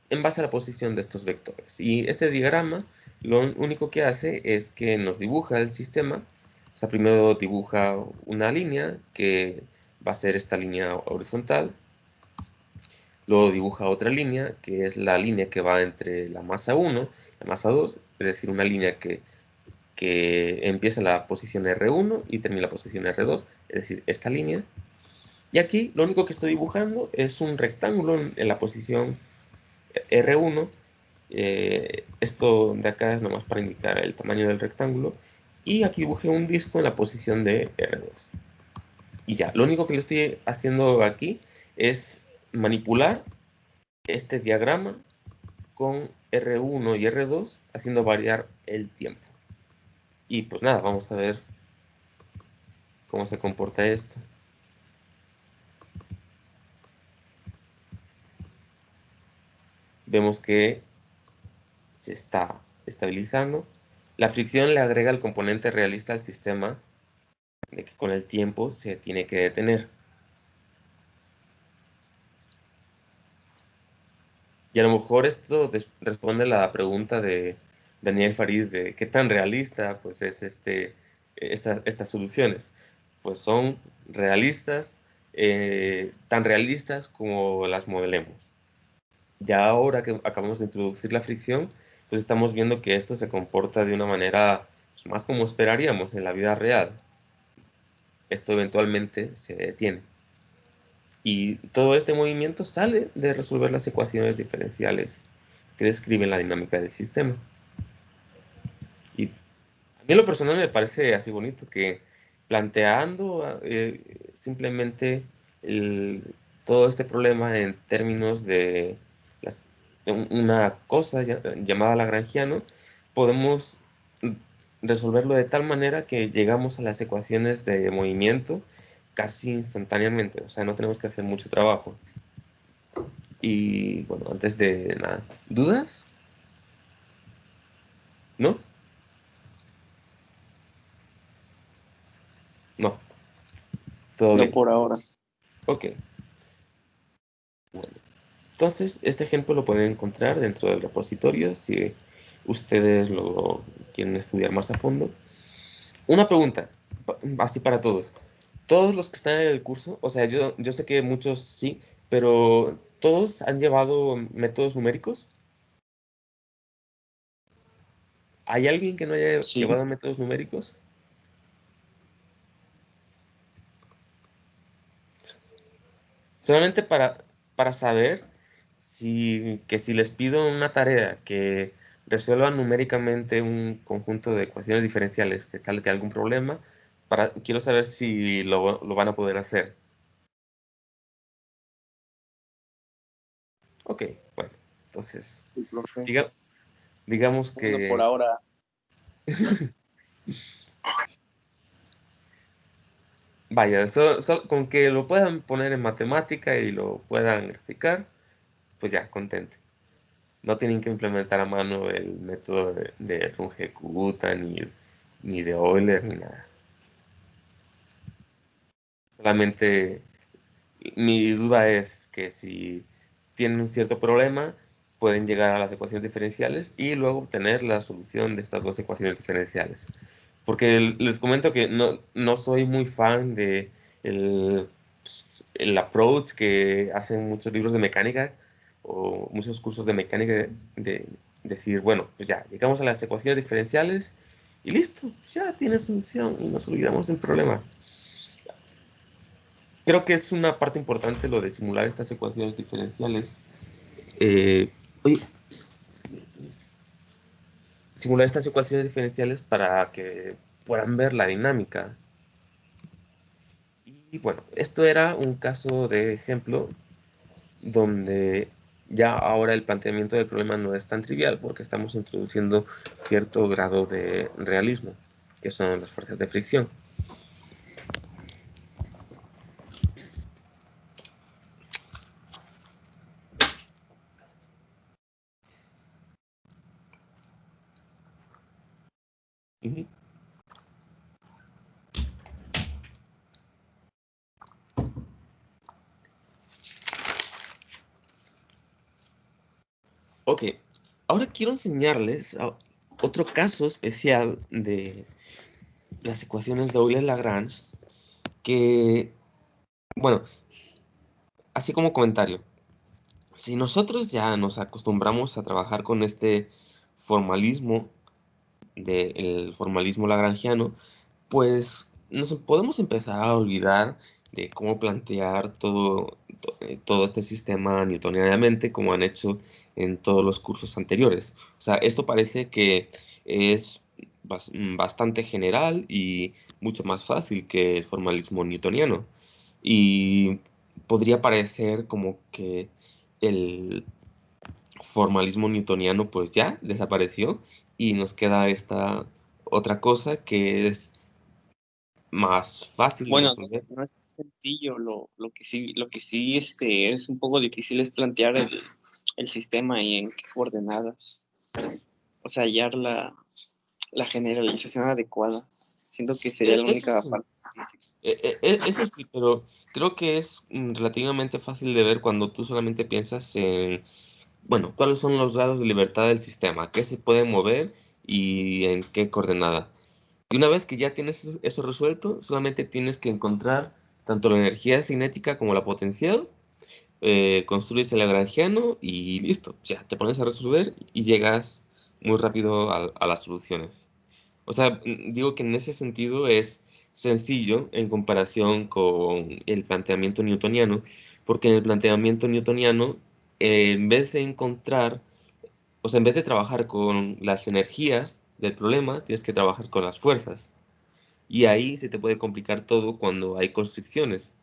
A: en base a la posición de estos vectores. Y este diagrama lo único que hace es que nos dibuja el sistema. O sea, primero dibuja una línea que va a ser esta línea horizontal. Luego dibuja otra línea que es la línea que va entre la masa 1 y la masa 2. Es decir, una línea que empieza en la posición R1 y termina en la posición R2. Es decir, esta línea. Y aquí lo único que estoy dibujando es un rectángulo en la posición R1. Esto de acá es nomás para indicar el tamaño del rectángulo. Y aquí dibujé un disco en la posición de R2. Y ya, lo único que le estoy haciendo aquí es manipular este diagrama con R1 y R2, haciendo variar el tiempo. Y pues nada, vamos a ver cómo se comporta esto. Vemos que se está estabilizando. La fricción le agrega el componente realista al sistema de que con el tiempo se tiene que detener. Y a lo mejor esto responde a la pregunta de Daniel Farid de qué tan realista pues es estas soluciones. Pues son realistas, tan realistas como las modelemos. Ya ahora que acabamos de introducir la fricción, pues estamos viendo que esto se comporta de una manera pues, más como esperaríamos en la vida real. Esto eventualmente se detiene. Y todo este movimiento sale de resolver las ecuaciones diferenciales que describen la dinámica del sistema. Y a mí en lo personal me parece así bonito que planteando simplemente todo este problema en términos de una cosa llamada lagrangiano, podemos resolverlo de tal manera que llegamos a las ecuaciones de movimiento casi instantáneamente. O sea, no tenemos que hacer mucho trabajo. Y bueno, antes de nada, ¿dudas? ¿No? No, todo
B: No
A: bien.
B: por ahora.
A: Ok. Bueno. Entonces, este ejemplo lo pueden encontrar dentro del repositorio si ustedes lo quieren estudiar más a fondo. Una pregunta, así para todos. Todos los que están en el curso, o sea, yo sé que muchos sí, pero ¿todos han llevado métodos numéricos? ¿Hay alguien que no haya
B: Sí.
A: llevado métodos numéricos? Solamente para saber que si les pido una tarea que resuelva numéricamente un conjunto de ecuaciones diferenciales que sale de algún problema, quiero saber si lo van a poder hacer. Ok, bueno, entonces,
B: Sí, profe.
A: digamos
B: Bueno,
A: que...
B: por ahora.
A: Vaya, con que lo puedan poner en matemática y lo puedan graficar, pues ya, contento. No tienen que implementar a mano el método de Runge-Kutta ni de Euler ni nada. Solamente mi duda es que si tienen un cierto problema, pueden llegar a las ecuaciones diferenciales y luego obtener la solución de estas dos ecuaciones diferenciales. Porque les comento que no soy muy fan de el approach que hacen muchos libros de mecánica o muchos cursos de mecánica de decir, bueno, pues ya, llegamos a las ecuaciones diferenciales y listo, pues ya tiene solución y nos olvidamos del problema. Creo que es una parte importante lo de simular estas ecuaciones diferenciales. Oye, simular estas ecuaciones diferenciales para que puedan ver la dinámica. Y bueno, esto era un caso de ejemplo donde ya ahora el planteamiento del problema no es tan trivial porque estamos introduciendo cierto grado de realismo, que son las fuerzas de fricción. Ujú. Ok, ahora quiero enseñarles otro caso especial de las ecuaciones de Euler-Lagrange que, bueno, así como comentario, si nosotros ya nos acostumbramos a trabajar con este formalismo, el formalismo lagrangiano, pues nos podemos empezar a olvidar de cómo plantear todo este sistema newtonianamente, como han hecho en todos los cursos anteriores. O sea, esto parece que es bastante general y mucho más fácil que el formalismo newtoniano. Y podría parecer como que el formalismo newtoniano pues ya desapareció y nos queda esta otra cosa que es más fácil de
B: Bueno,
A: resolver.
B: no es sencillo, lo que sí es un poco difícil es plantear el sistema y en qué coordenadas. O sea, hallar la generalización adecuada. Siento que sería la
A: Eso
B: única
A: sí,
B: parte.
A: eso sí, pero creo que es relativamente fácil de ver cuando tú solamente piensas en, bueno, cuáles son los grados de libertad del sistema, qué se puede mover y en qué coordenada. Y una vez que ya tienes eso resuelto, solamente tienes que encontrar tanto la energía cinética como la potencial, construyes el lagrangiano y listo, ya te pones a resolver y llegas muy rápido a las soluciones. O sea, digo que en ese sentido es sencillo en comparación con el planteamiento newtoniano, porque en el planteamiento newtoniano, en vez de encontrar, o sea, en vez de trabajar con las energías del problema, tienes que trabajar con las fuerzas. Y ahí se te puede complicar todo cuando hay constricciones.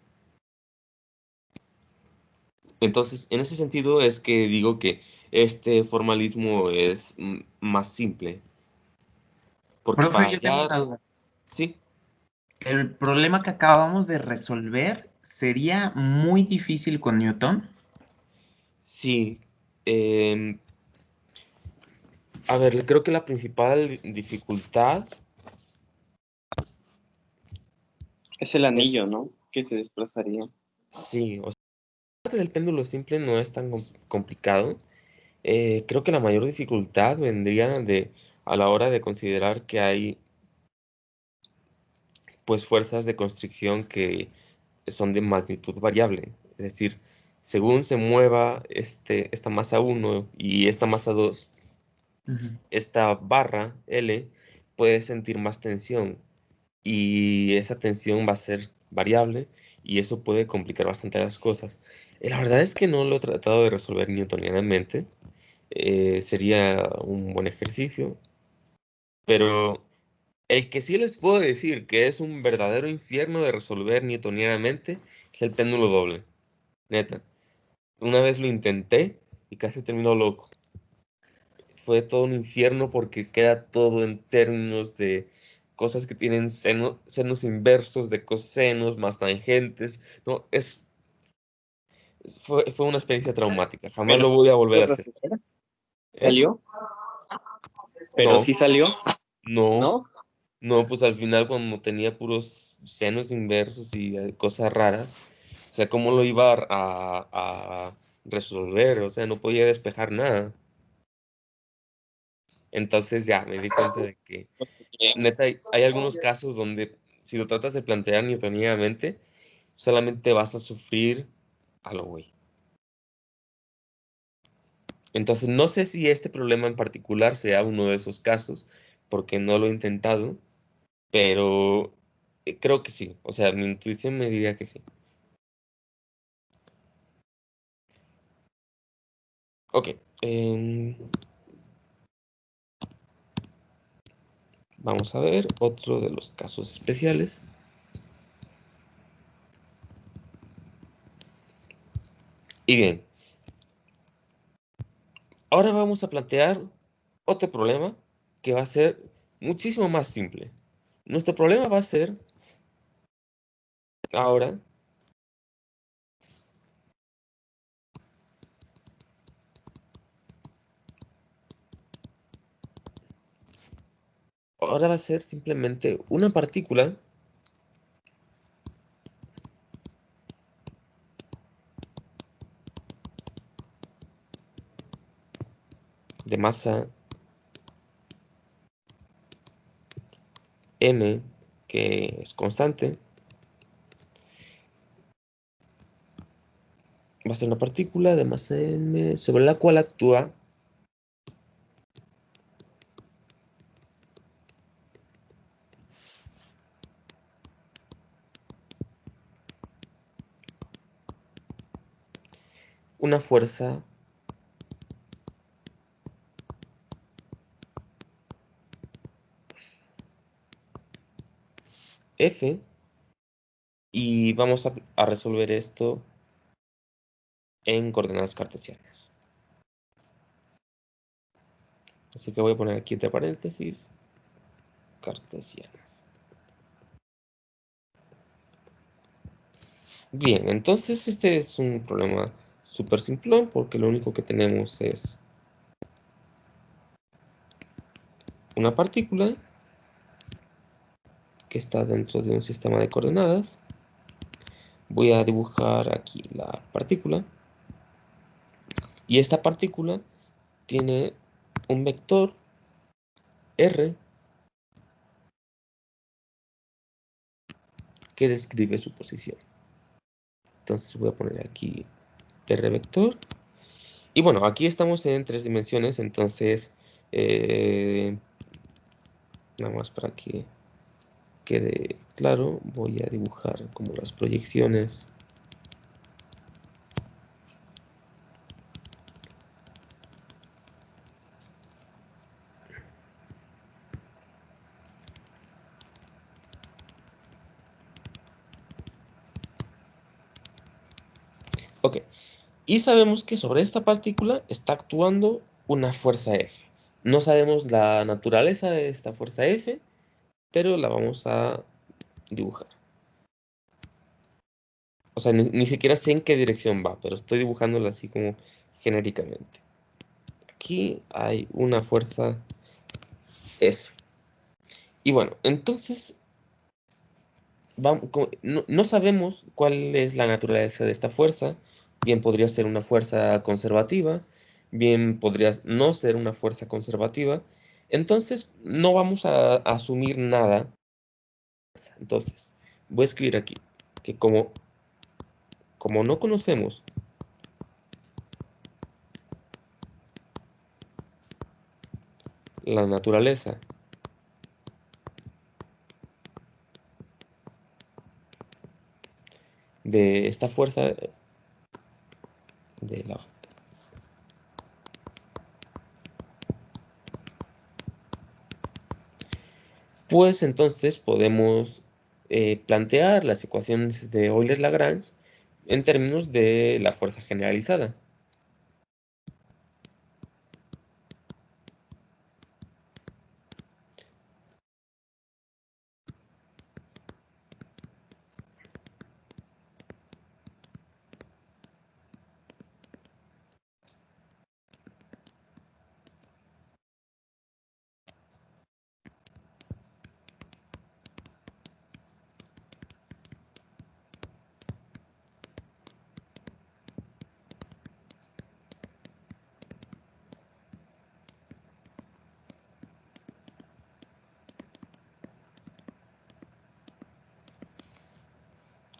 A: Entonces, en ese sentido es que digo que este formalismo es más simple, porque
D: Profe,
A: para
D: yo tengo
A: hallar,
D: una duda.
A: sí,
D: ¿El problema que acabamos de resolver sería muy difícil con Newton?
A: sí. em, a ver, creo que la principal dificultad
B: Es el
A: es,
B: anillo, ¿no? Que se desplazaría.
A: sí, o sea, parte del péndulo simple no es tan complicado. Creo que la mayor dificultad vendría a la hora de considerar que hay pues fuerzas de constricción que son de magnitud variable. Es decir, según se mueva esta masa 1 y esta masa 2, esta barra L puede sentir más tensión y esa tensión va a ser variable y eso puede complicar bastante las cosas. La verdad es que no lo he tratado de resolver newtonianamente. Sería un buen ejercicio, pero el que sí les puedo decir que es un verdadero infierno de resolver newtonianamente es el péndulo doble. Neta. Una vez lo intenté y casi terminó loco. Fue todo un infierno porque queda todo en términos de cosas que tienen senos inversos de cosenos más tangentes. No, fue una experiencia traumática. Jamás
B: Pero,
A: lo voy a volver a
B: ¿otra
A: hacer.
B: tercera?
A: ¿Eh?
B: ¿Salió? Pero
A: No,
B: sí salió,
A: no,
B: ¿no?
A: no, pues al final cuando tenía puros senos inversos y cosas raras, o sea, ¿cómo lo iba a resolver? O sea, no podía despejar nada. Entonces ya me di cuenta de que, neta, hay algunos casos donde si lo tratas de plantear newtonianamente, solamente vas a sufrir a lo güey. Entonces, no sé si este problema en particular sea uno de esos casos, porque no lo he intentado, pero creo que sí. O sea, mi intuición me diría que sí. Ok. Vamos a ver otro de los casos especiales. Y bien, ahora vamos a plantear otro problema que va a ser muchísimo más simple. Nuestro problema va a ser ahora, ahora va a ser simplemente una partícula de masa m que es constante. Va a ser una partícula de masa m sobre la cual actúa una fuerza F y vamos a resolver esto en coordenadas cartesianas. Así que voy a poner aquí entre paréntesis cartesianas. Bien, entonces este es un problema súper simplón porque lo único que tenemos es una partícula que está dentro de un sistema de coordenadas. Voy a dibujar aquí la partícula. Y esta partícula tiene un vector R que describe su posición. Entonces voy a poner aquí R vector. Y bueno, aquí estamos en 3 dimensiones, entonces nada más para que quede claro, voy a dibujar como las proyecciones. Ok, y sabemos que sobre esta partícula está actuando una fuerza F. No sabemos la naturaleza de esta fuerza F, pero la vamos a dibujar. O sea, ni siquiera sé en qué dirección va, pero estoy dibujándola así como genéricamente. Aquí hay una fuerza F. Y bueno, entonces no sabemos cuál es la naturaleza de esta fuerza, bien podría ser una fuerza conservativa, bien podría no ser una fuerza conservativa. Entonces, no vamos a asumir nada. Entonces, voy a escribir aquí que como no conocemos la naturaleza de esta fuerza de la pues entonces podemos plantear las ecuaciones de Euler-Lagrange en términos de la fuerza generalizada.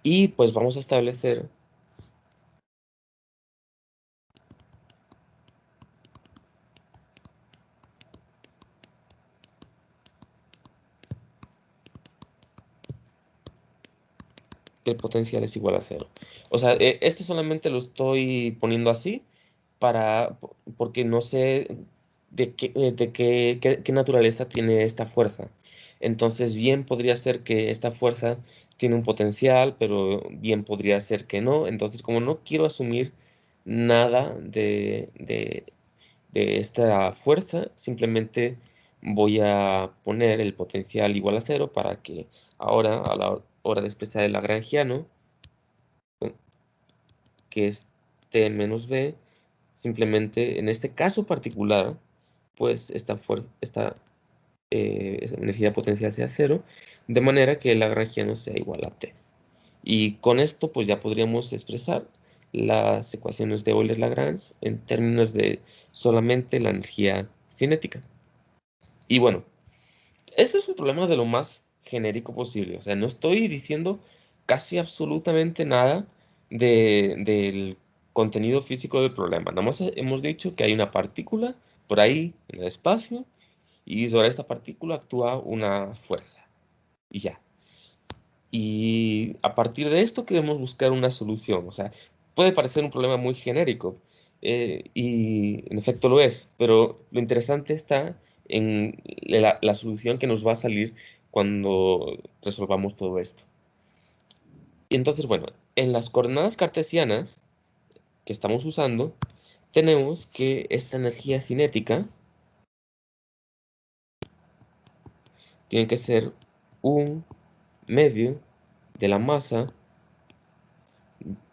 A: Y pues vamos a establecer que el potencial es igual a cero. O sea, esto solamente lo estoy poniendo así porque no sé qué naturaleza tiene esta fuerza. Entonces, bien podría ser que esta fuerza tiene un potencial, pero bien podría ser que no. Entonces, como no quiero asumir nada de esta fuerza, simplemente voy a poner el potencial igual a cero para que ahora, a la hora de expresar el lagrangiano, que es T menos B, simplemente en este caso particular, pues esta energía potencial sea cero, de manera que el lagrangiano sea igual a T. Y con esto pues ya podríamos expresar las ecuaciones de Euler-Lagrange en términos de solamente la energía cinética. Y bueno, este es un problema de lo más genérico posible. O sea, no estoy diciendo casi absolutamente nada del contenido físico del problema. Nada más hemos dicho que hay una partícula por ahí en el espacio y sobre esta partícula actúa una fuerza. Y ya. Y a partir de esto queremos buscar una solución. O sea, puede parecer un problema muy genérico, y en efecto lo es, pero lo interesante está en la solución que nos va a salir cuando resolvamos todo esto. Y entonces, bueno, en las coordenadas cartesianas que estamos usando, tenemos que esta energía cinética tiene que ser un medio de la masa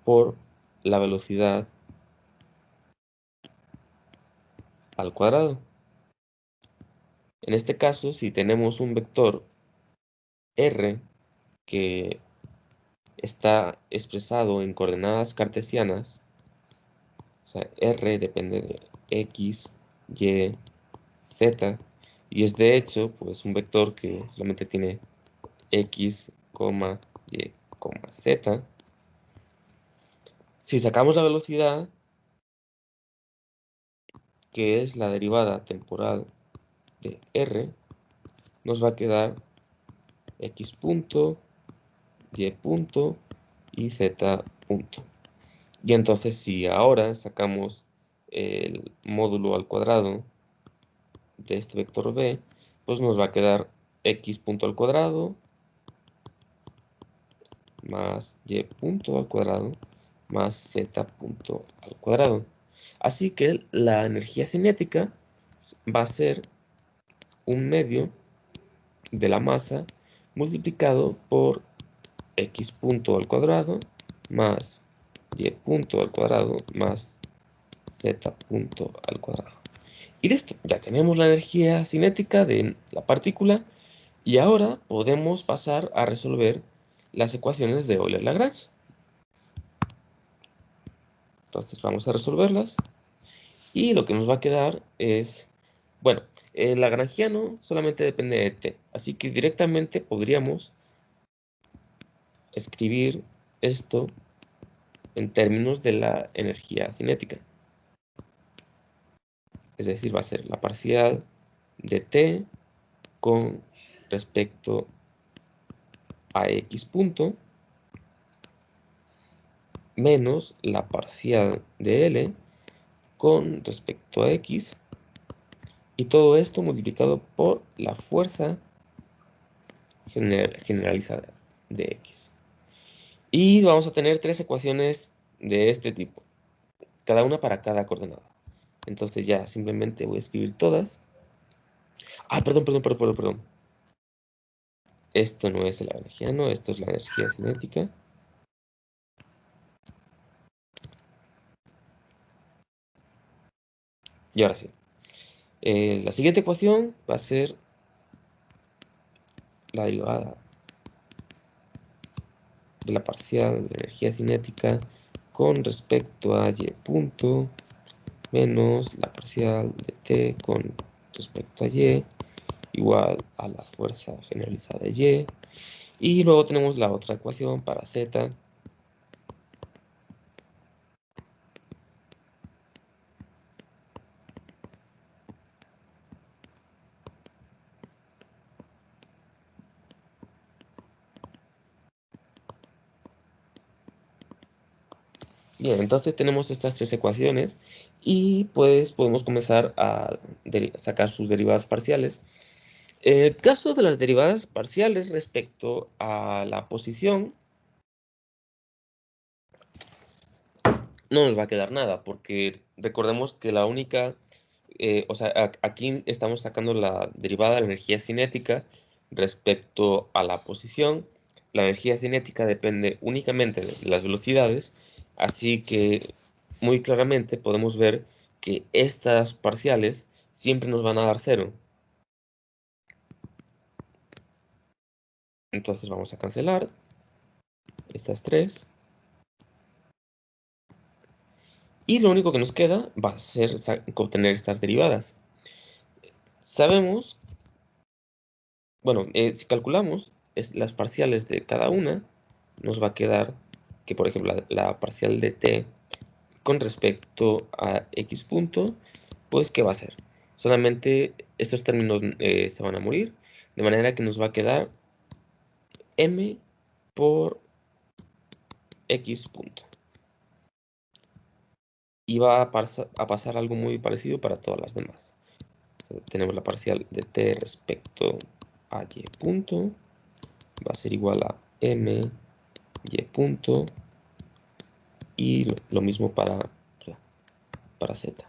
A: por la velocidad al cuadrado. En este caso, si tenemos un vector r que está expresado en coordenadas cartesianas, o sea, r depende de x, y, z, y es de hecho pues un vector que solamente tiene x, y, z. Si sacamos la velocidad, que es la derivada temporal de r, nos va a quedar x punto, y punto y z punto. Y entonces si ahora sacamos el módulo al cuadrado de este vector b, pues nos va a quedar x punto al cuadrado más y punto al cuadrado más z punto al cuadrado. Así que la energía cinética va a ser un medio de la masa multiplicado por x punto al cuadrado más y punto al cuadrado más z punto al cuadrado. Y listo, ya tenemos la energía cinética de la partícula y ahora podemos pasar a resolver las ecuaciones de Euler-Lagrange. Entonces vamos a resolverlas. Y lo que nos va a quedar es, bueno, el lagrangiano solamente depende de t. Así que directamente podríamos escribir esto en términos de la energía cinética. Es decir, va a ser la parcial de t con respecto a x punto menos la parcial de L con respecto a X, y todo esto multiplicado por la fuerza generalizada de X. Y vamos a tener tres ecuaciones de este tipo, cada una para cada coordenada. Entonces ya simplemente voy a escribir todas. Ah, perdón. Esto no es el lagrangiano, esto es la energía cinética. Y ahora sí. La siguiente ecuación va a ser la derivada de la parcial de la energía cinética con respecto a y punto menos la parcial de t con respecto a y igual a la fuerza generalizada de y. Y luego tenemos la otra ecuación para z. Bien, entonces tenemos estas tres ecuaciones y pues podemos comenzar a sacar sus derivadas parciales. En el caso de las derivadas parciales respecto a la posición, no nos va a quedar nada, porque recordemos que la única, o sea, aquí estamos sacando la derivada de la energía cinética respecto a la posición. La energía cinética depende únicamente de las velocidades, así que muy claramente podemos ver que estas parciales siempre nos van a dar cero. Entonces vamos a cancelar estas tres. Y lo único que nos queda va a ser obtener estas derivadas. Sabemos, bueno, si calculamos las parciales de cada una, nos va a quedar que, por ejemplo, la parcial de t con respecto a x punto, pues, ¿qué va a ser? Solamente estos términos se van a morir, de manera que nos va a quedar m por x punto. Y va a pasar algo muy parecido para todas las demás. Tenemos la parcial de t respecto a y punto, va a ser igual a m y punto, y lo mismo para z.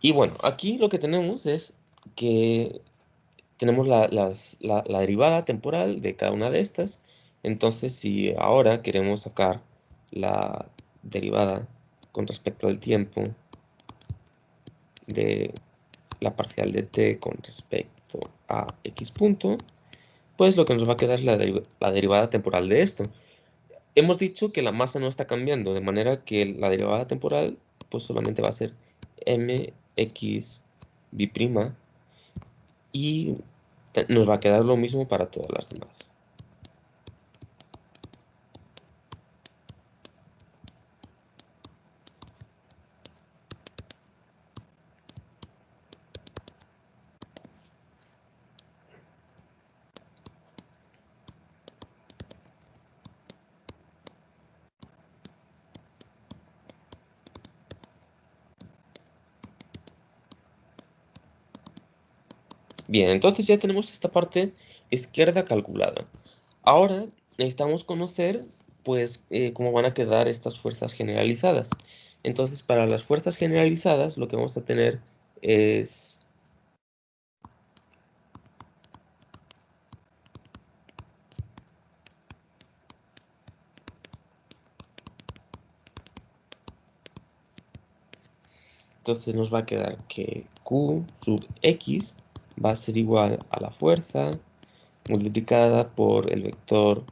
A: Y bueno, aquí lo que tenemos es que tenemos la derivada temporal de cada una de estas. Entonces, si ahora queremos sacar la derivada con respecto al tiempo de la parcial de t con respecto a x punto, pues lo que nos va a quedar es la derivada temporal de esto. Hemos dicho que la masa no está cambiando, de manera que la derivada temporal pues solamente va a ser mx b' y nos va a quedar lo mismo para todas las demás. Bien, entonces ya tenemos esta parte izquierda calculada. Ahora necesitamos conocer pues cómo van a quedar estas fuerzas generalizadas. Entonces, para las fuerzas generalizadas lo que vamos a tener es Entonces nos va a quedar que Q sub X va a ser igual a la fuerza multiplicada por el vector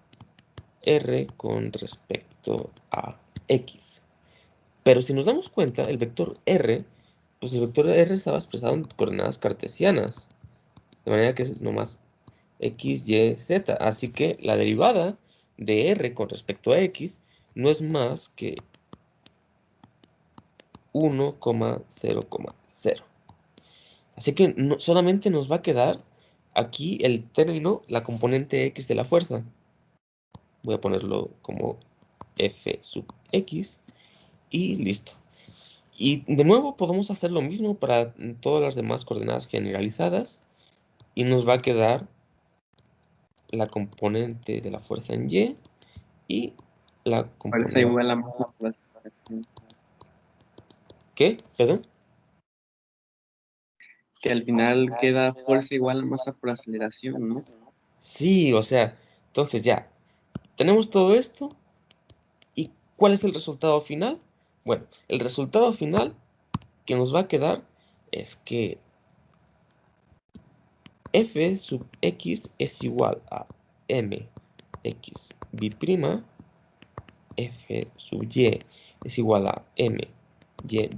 A: R con respecto a X. Pero si nos damos cuenta, el vector R, pues el vector R estaba expresado en coordenadas cartesianas. De manera que es nomás X, Y, Z. Así que la derivada de R con respecto a X no es más que 1,0,0. Así que solamente nos va a quedar aquí el término, la componente X de la fuerza. Voy a ponerlo como F sub X y listo. Y de nuevo podemos hacer lo mismo para todas las demás coordenadas generalizadas y nos va a quedar la componente de la fuerza en Y y la
B: Fuerza
A: componente...
B: igual a masa por aceleración.
A: ¿Qué? ¿Perdón?
B: Que al final queda fuerza igual a masa por aceleración, ¿no?
A: Sí, o sea, entonces ya, tenemos todo esto. ¿Y cuál es el resultado final? Bueno, el resultado final que nos va a quedar es que F sub X es igual a mx b', F sub Y es igual a my b',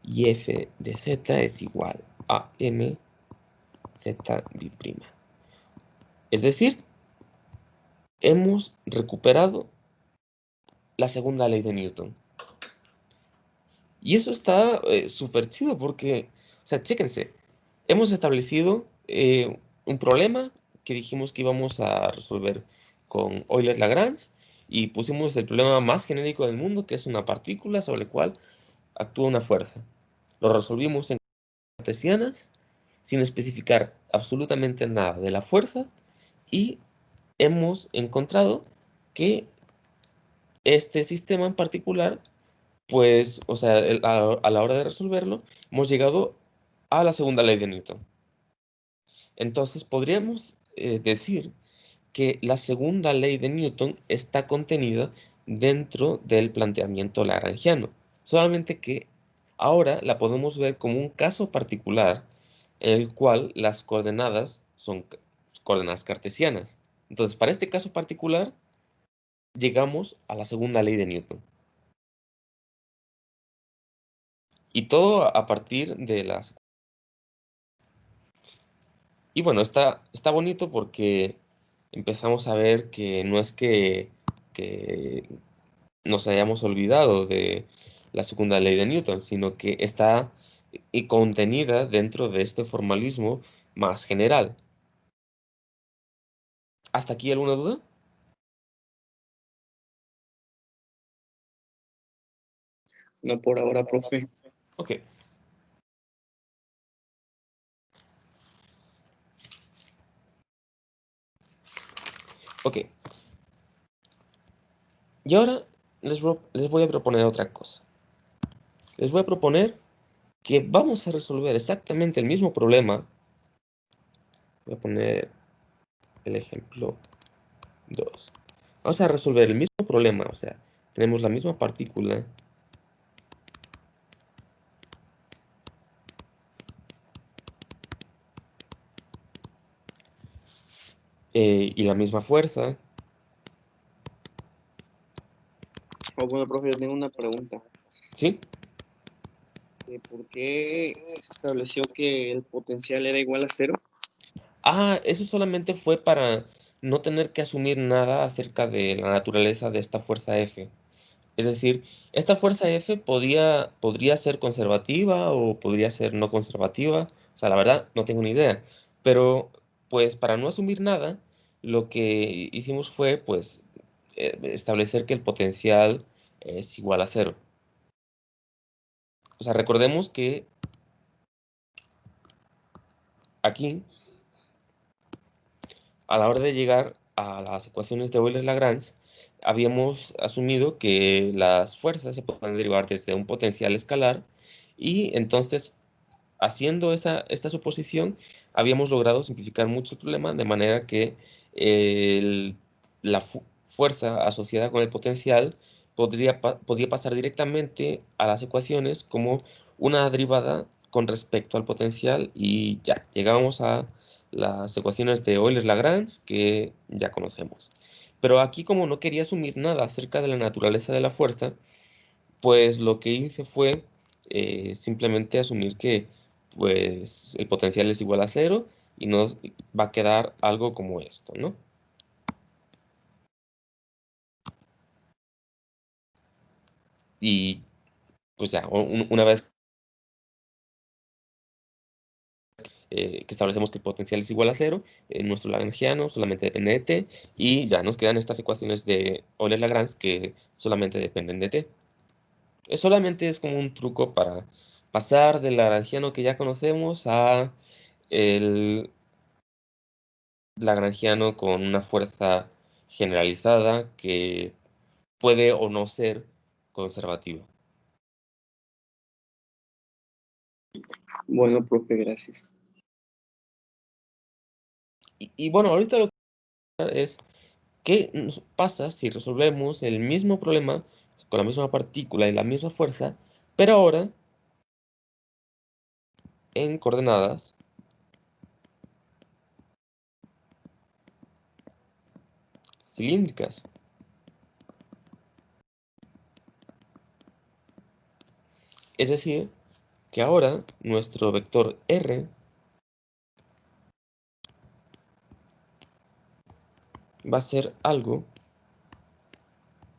A: y F de Z es igual a mz b'. Es decir, hemos recuperado la segunda ley de Newton. Y eso está súper chido porque, o sea, chéquense, hemos establecido un problema que dijimos que íbamos a resolver con Euler-Lagrange y pusimos el problema más genérico del mundo, que es una partícula sobre la cual actúa una fuerza. Lo resolvimos en cartesianas sin especificar absolutamente nada de la fuerza y hemos encontrado que este sistema en particular, pues, o sea, a la hora de resolverlo, hemos llegado a la segunda ley de Newton. Entonces, podríamos decir que la segunda ley de Newton está contenida dentro del planteamiento lagrangiano, solamente que ahora la podemos ver como un caso particular en el cual las coordenadas son coordenadas cartesianas. Entonces, para este caso particular, llegamos a la segunda ley de Newton. Y todo a partir de las... Y bueno, está bonito porque empezamos a ver que no es que nos hayamos olvidado de la segunda ley de Newton, sino que está y contenida dentro de este formalismo más general. ¿Hasta aquí alguna duda?
B: No por ahora, profe.
A: Ok. Ok. Y ahora les voy a proponer otra cosa. Les voy a proponer que vamos a resolver exactamente el mismo problema. Voy a poner el ejemplo 2. Vamos a resolver el mismo problema, o sea, tenemos la misma partícula y la misma fuerza.
B: Bueno, profe, yo tengo una pregunta.
A: ¿Sí?
B: ¿Por qué se estableció que el potencial era igual a 0?
A: Ah, eso solamente fue para no tener que asumir nada acerca de la naturaleza de esta fuerza F. Es decir, esta fuerza F podría ser conservativa o podría ser no conservativa. O sea, la verdad, no tengo ni idea. Pero, pues, para no asumir nada, lo que hicimos fue, pues, establecer que el potencial es igual a 0. O sea, recordemos que aquí, a la hora de llegar a las ecuaciones de Euler-Lagrange, habíamos asumido que las fuerzas se pueden derivar desde un potencial escalar y entonces, haciendo esta suposición, habíamos logrado simplificar mucho el problema de manera que la fuerza asociada con el potencial podía pasar directamente a las ecuaciones como una derivada con respecto al potencial y ya, llegamos a las ecuaciones de Euler-Lagrange que ya conocemos. Pero aquí, como no quería asumir nada acerca de la naturaleza de la fuerza, pues lo que hice fue simplemente asumir que pues, el potencial es igual a 0 y nos va a quedar algo como esto, ¿no? Y pues ya, una vez que establecemos que el potencial es igual a 0, nuestro lagrangiano solamente depende de t, y ya nos quedan estas ecuaciones de Euler-Lagrange que solamente dependen de t. Solamente es como un truco para pasar del lagrangiano que ya conocemos a el lagrangiano con una fuerza generalizada que puede o no ser conservativa.
B: Bueno, profe, gracias.
A: Y bueno, ahorita lo que es qué nos pasa si resolvemos el mismo problema con la misma partícula y la misma fuerza, pero ahora en coordenadas cilíndricas. Es decir, que ahora nuestro vector R va a ser algo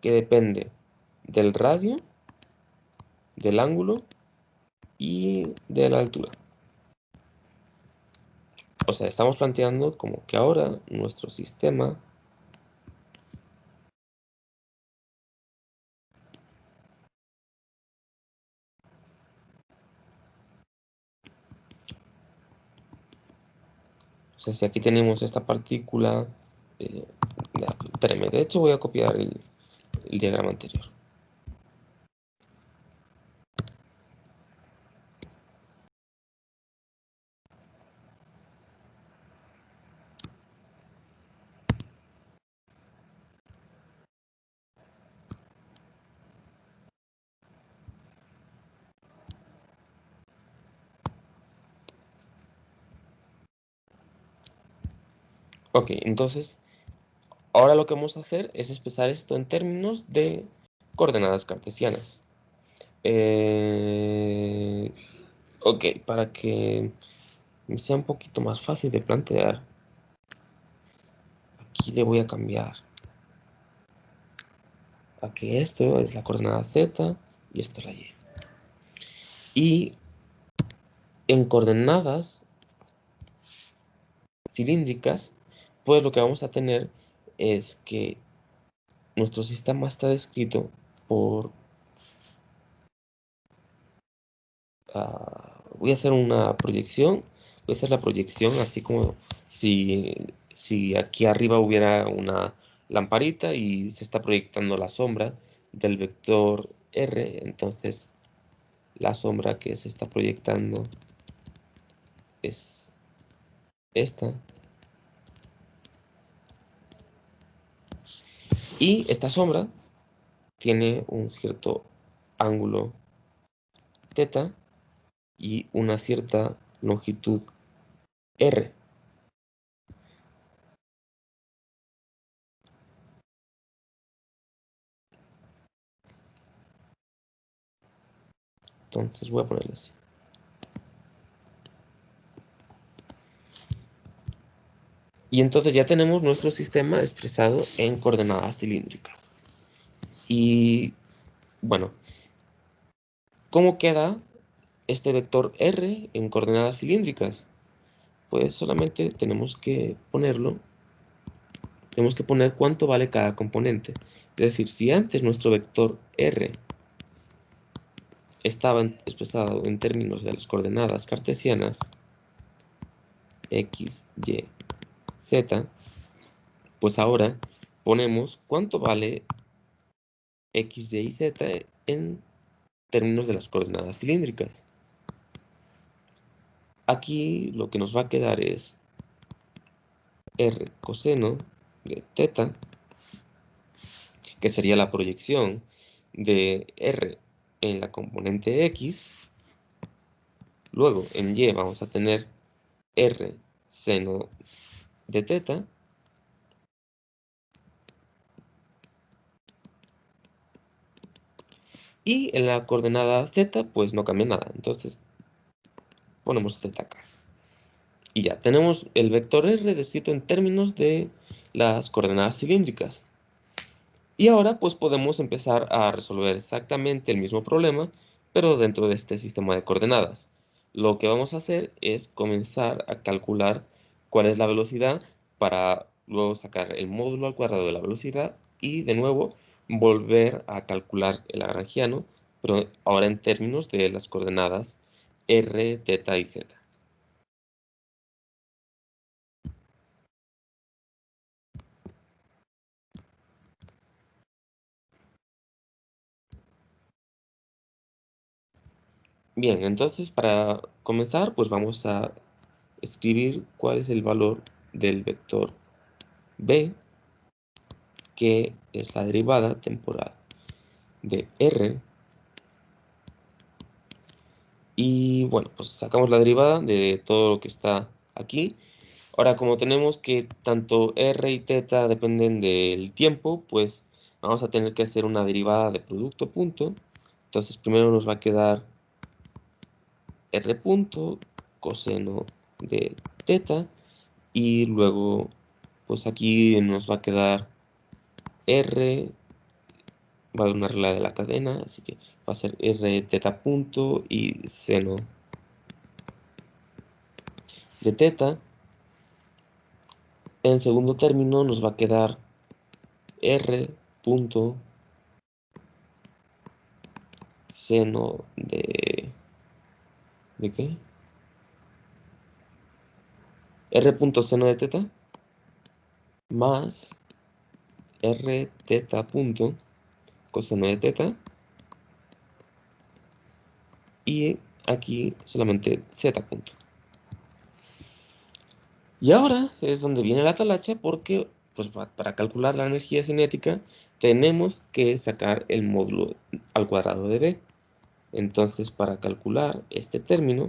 A: que depende del radio, del ángulo y de la altura. O sea, estamos planteando como que ahora nuestro sistema o sea, si aquí tenemos esta partícula, espérenme, de hecho voy a copiar el diagrama anterior. Ok, entonces, ahora lo que vamos a hacer es expresar esto en términos de coordenadas cartesianas. Ok, para que me sea un poquito más fácil de plantear, aquí le voy a cambiar a que esto es la coordenada z y esto la y. Y en coordenadas cilíndricas, pues lo que vamos a tener es que nuestro sistema está descrito por... voy a hacer una proyección. Voy a hacer la proyección así como si aquí arriba hubiera una lamparita y se está proyectando la sombra del vector R. Entonces, la sombra que se está proyectando es esta. Y esta sombra tiene un cierto ángulo θ y una cierta longitud R. Entonces voy a ponerle así. Y entonces ya tenemos nuestro sistema expresado en coordenadas cilíndricas. Y bueno, ¿cómo queda este vector R en coordenadas cilíndricas? Pues solamente tenemos que ponerlo. Tenemos que poner cuánto vale cada componente. Es decir, si antes nuestro vector R estaba expresado en términos de las coordenadas cartesianas x, y, z, pues ahora ponemos cuánto vale x, y, z en términos de las coordenadas cilíndricas. Aquí lo que nos va a quedar es r coseno de θ, que sería la proyección de r en la componente x, Luego, en y vamos a tener r seno de teta. Y en la coordenada z, pues no cambia nada. Entonces, ponemos z acá. Y ya, tenemos el vector r descrito en términos de las coordenadas cilíndricas. Y ahora, pues podemos empezar a resolver exactamente el mismo problema, pero dentro de este sistema de coordenadas. Lo que vamos a hacer es comenzar a calcular cuál es la velocidad para luego sacar el módulo al cuadrado de la velocidad y de nuevo volver a calcular el lagrangiano, pero ahora en términos de las coordenadas r, θ y z. Bien, entonces para comenzar, pues vamos a escribir cuál es el valor del vector b, que es la derivada temporal de r. Y bueno, pues sacamos la derivada de todo lo que está aquí. Ahora, como tenemos que tanto r y θ dependen del tiempo, pues vamos a tener que hacer una derivada de producto punto. Entonces primero nos va a quedar r punto coseno de θ y luego pues aquí nos va a quedar r, va a haber una regla de la cadena, así que va a ser r θ punto y seno de θ. En segundo término nos va a quedar r punto seno ¿de qué? R punto seno de θ más r θ punto coseno de θ y aquí solamente z punto. Y ahora es donde viene la talacha porque pues, para calcular la energía cinética tenemos que sacar el módulo al cuadrado de b. Entonces para calcular este término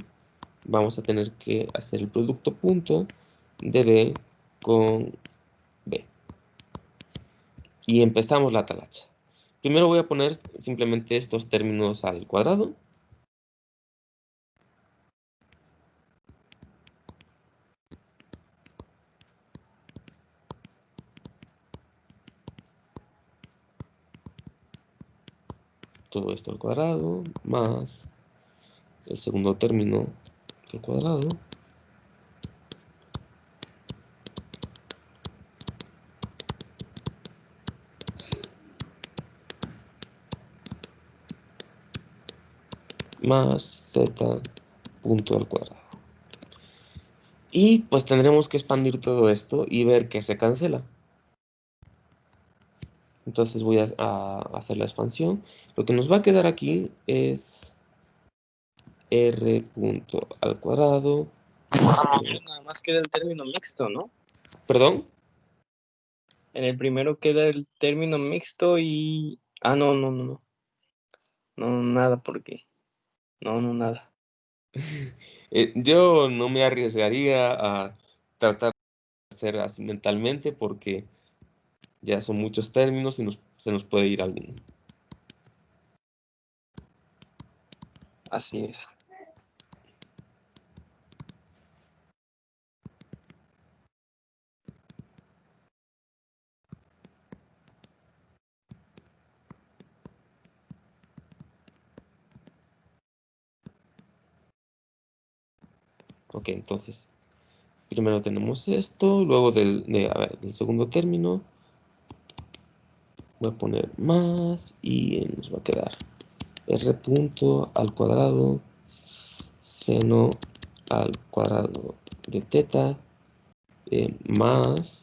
A: vamos a tener que hacer el producto punto de b con b. Y empezamos la talacha. Primero voy a poner simplemente estos términos al cuadrado. Todo esto al cuadrado, más el segundo término al cuadrado. Más z punto al cuadrado. Y pues tendremos que expandir todo esto y ver que se cancela. Entonces voy a hacer la expansión. Lo que nos va a quedar aquí es r punto al cuadrado.
B: Nada más queda el término mixto, ¿no?
A: ¿Perdón?
B: En el primero queda el término mixto y... Ah, no. No, nada, porque... No, nada.
A: Yo no me arriesgaría a tratar de hacer así mentalmente porque ya son muchos términos y se nos puede ir alguno.
B: Así es.
A: Ok, entonces primero tenemos esto, luego del segundo término voy a poner más y nos va a quedar r punto al cuadrado seno al cuadrado de θ más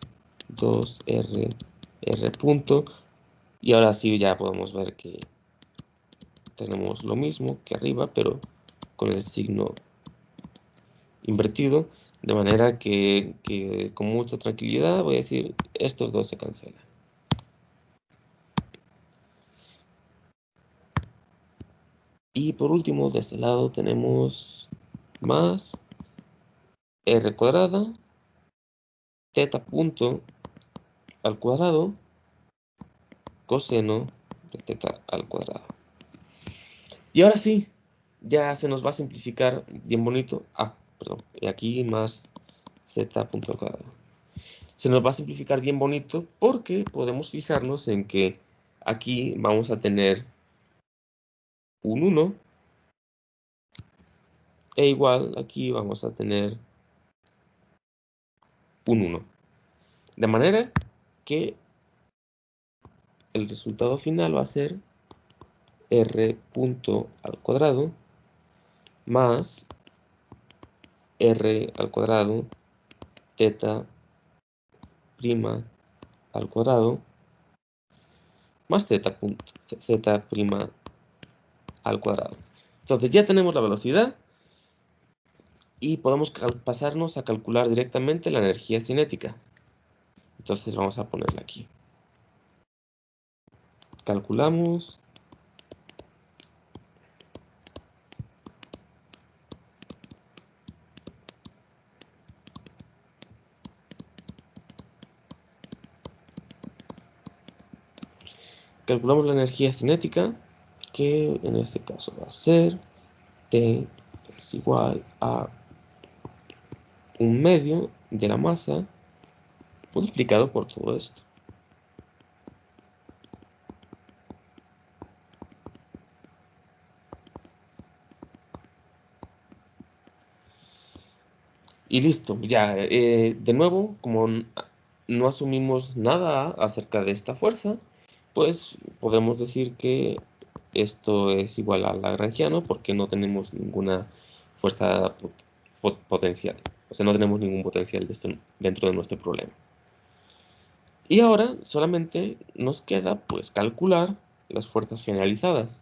A: 2r r punto. Y ahora sí ya podemos ver que tenemos lo mismo que arriba, pero con el signo invertido, de manera que con mucha tranquilidad voy a decir estos dos se cancelan. Y por último, de este lado tenemos más r cuadrada teta punto al cuadrado coseno de teta al cuadrado. Y ahora sí, ya se nos va a simplificar bien bonito. Perdón, y aquí más z punto al cuadrado. Se nos va a simplificar bien bonito porque podemos fijarnos en que aquí vamos a tener un 1 e igual aquí vamos a tener un 1. De manera que el resultado final va a ser r punto al cuadrado más r al cuadrado teta prima al cuadrado más z prima al cuadrado. Entonces ya tenemos la velocidad y podemos pasarnos a calcular directamente la energía cinética. Entonces vamos a ponerla aquí. Calculamos. Calculamos la energía cinética, que en este caso va a ser T es igual a 1/2 de la masa multiplicado por todo esto. Y listo, ya, de nuevo, como no asumimos nada acerca de esta fuerza, pues podemos decir que esto es igual a lagrangiano porque no tenemos ninguna fuerza potencial. O sea, no tenemos ningún potencial de esto dentro de nuestro problema. Y ahora solamente nos queda pues calcular las fuerzas generalizadas.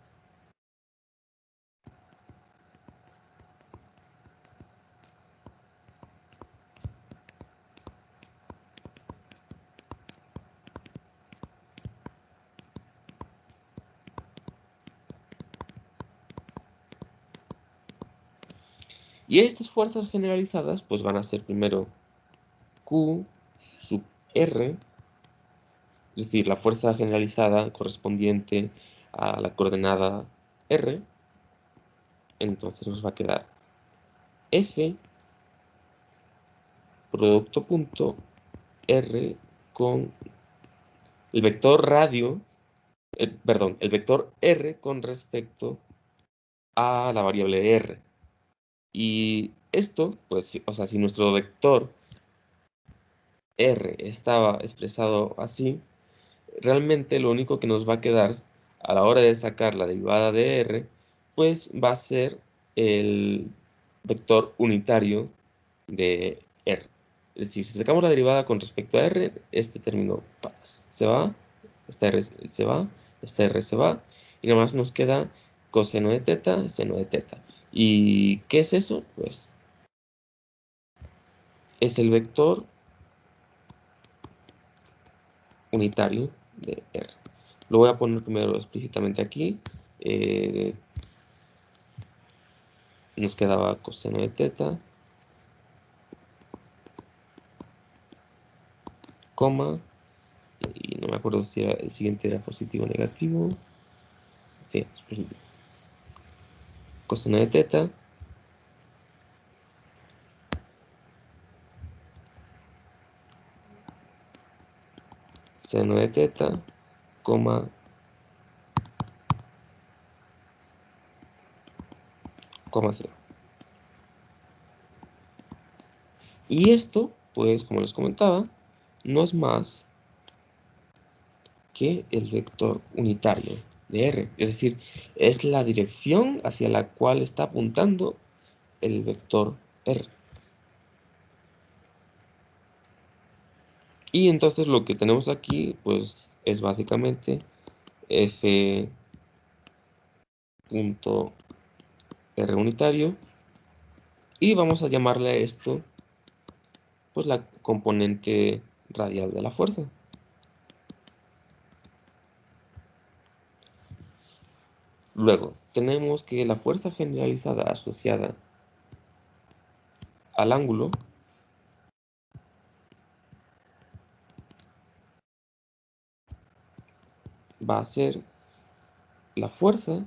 A: Y estas fuerzas generalizadas pues van a ser primero Q sub R, es decir, la fuerza generalizada correspondiente a la coordenada R. Entonces nos va a quedar F producto punto R con el vector radio, perdón, el vector R con respecto a la variable R. Y esto, pues, o sea, si nuestro vector R estaba expresado así, realmente lo único que nos va a quedar a la hora de sacar la derivada de R, pues va a ser el vector unitario de R. Es decir, si sacamos la derivada con respecto a R, este término se va, esta R se va, esta R se va, y nada más nos queda coseno de teta, seno de teta. ¿Y qué es eso? Pues es el vector unitario de R. Lo voy a poner primero explícitamente aquí. Nos quedaba coseno de teta, coma, y no me acuerdo si el siguiente era positivo o negativo. Sí, es positivo. Coseno de teta, seno de teta, coma, coma 0. Y esto, pues, como les comentaba, no es más que el vector unitario de R. Es decir, es la dirección hacia la cual está apuntando el vector R. Y entonces lo que tenemos aquí, pues, es básicamente F punto R unitario. Y vamos a llamarle a esto, pues, la componente radial de la fuerza. Luego, tenemos que la fuerza generalizada asociada al ángulo va a ser la fuerza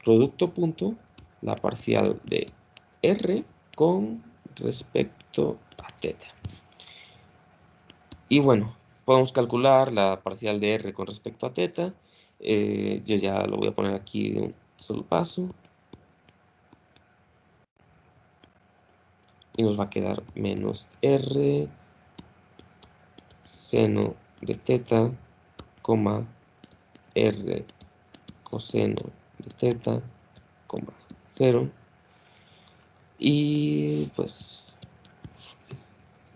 A: producto punto, la parcial de R con respecto a θ. Y bueno, podemos calcular la parcial de R con respecto a θ. Yo ya lo voy a poner aquí de un solo paso. Y nos va a quedar menos R seno de θ, coma R coseno de θ, coma 0. Y pues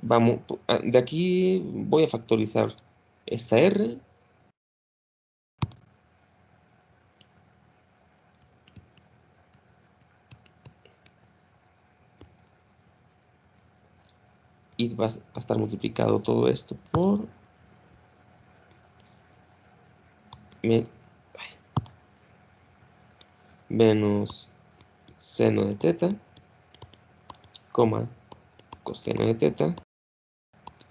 A: vamos, de aquí voy a factorizar esta R. Y va a estar multiplicado todo esto por menos seno de θ, coma coseno de θ,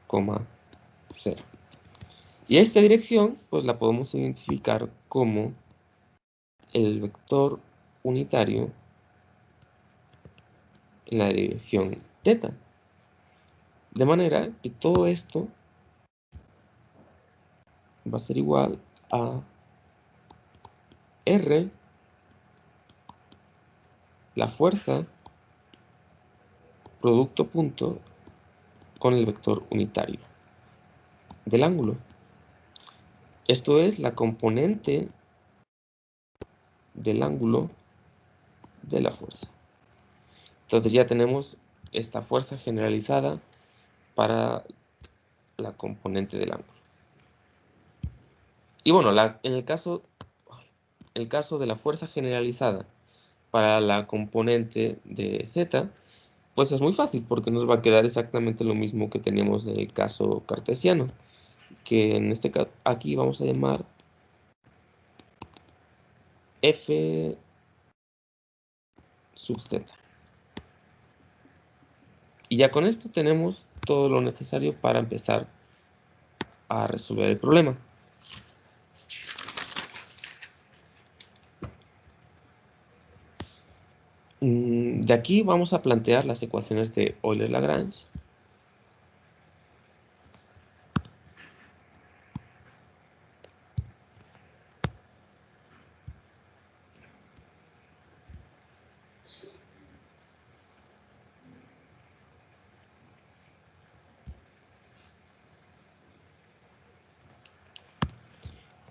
A: coma 0. Y esta dirección, pues la podemos identificar como el vector unitario en la dirección θ. De manera que todo esto va a ser igual a R, la fuerza, producto punto, con el vector unitario del ángulo. Esto es la componente del ángulo de la fuerza. Entonces ya tenemos esta fuerza generalizada para la componente del ángulo. Y bueno, en el caso de la fuerza generalizada para la componente de z, pues es muy fácil porque nos va a quedar exactamente lo mismo que teníamos en el caso cartesiano, que en este caso aquí vamos a llamar f sub z. Y ya con esto tenemos todo lo necesario para empezar a resolver el problema. De aquí vamos a plantear las ecuaciones de Euler-Lagrange.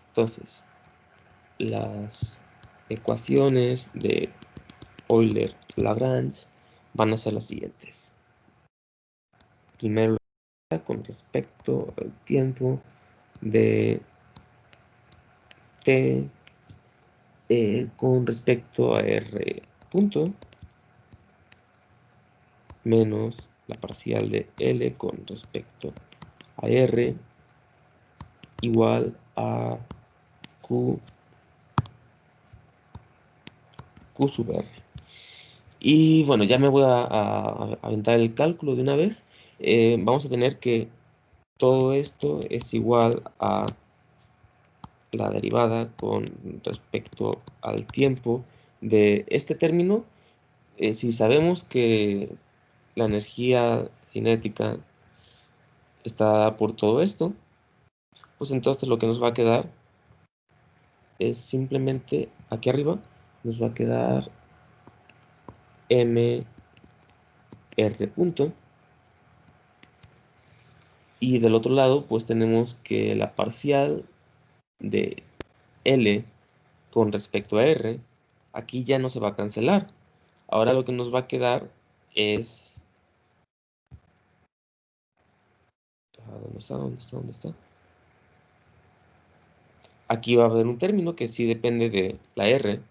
A: Entonces, las ecuaciones de Euler-Lagrange van a ser las siguientes. Primero, con respecto al tiempo de t con respecto a r punto menos la parcial de L con respecto a R igual a Q sub R. Y bueno, ya me voy a aventar el cálculo de una vez. Vamos a tener que todo esto es igual a la derivada con respecto al tiempo de este término. Si sabemos que la energía cinética está dada por todo esto, pues entonces lo que nos va a quedar es simplemente aquí arriba nos va a quedar mr punto, y del otro lado pues tenemos que la parcial de L con respecto a R aquí ya no se va a cancelar. Ahora lo que nos va a quedar es ¿dónde está? ¿Dónde está? Aquí va a haber un término que sí depende de la R,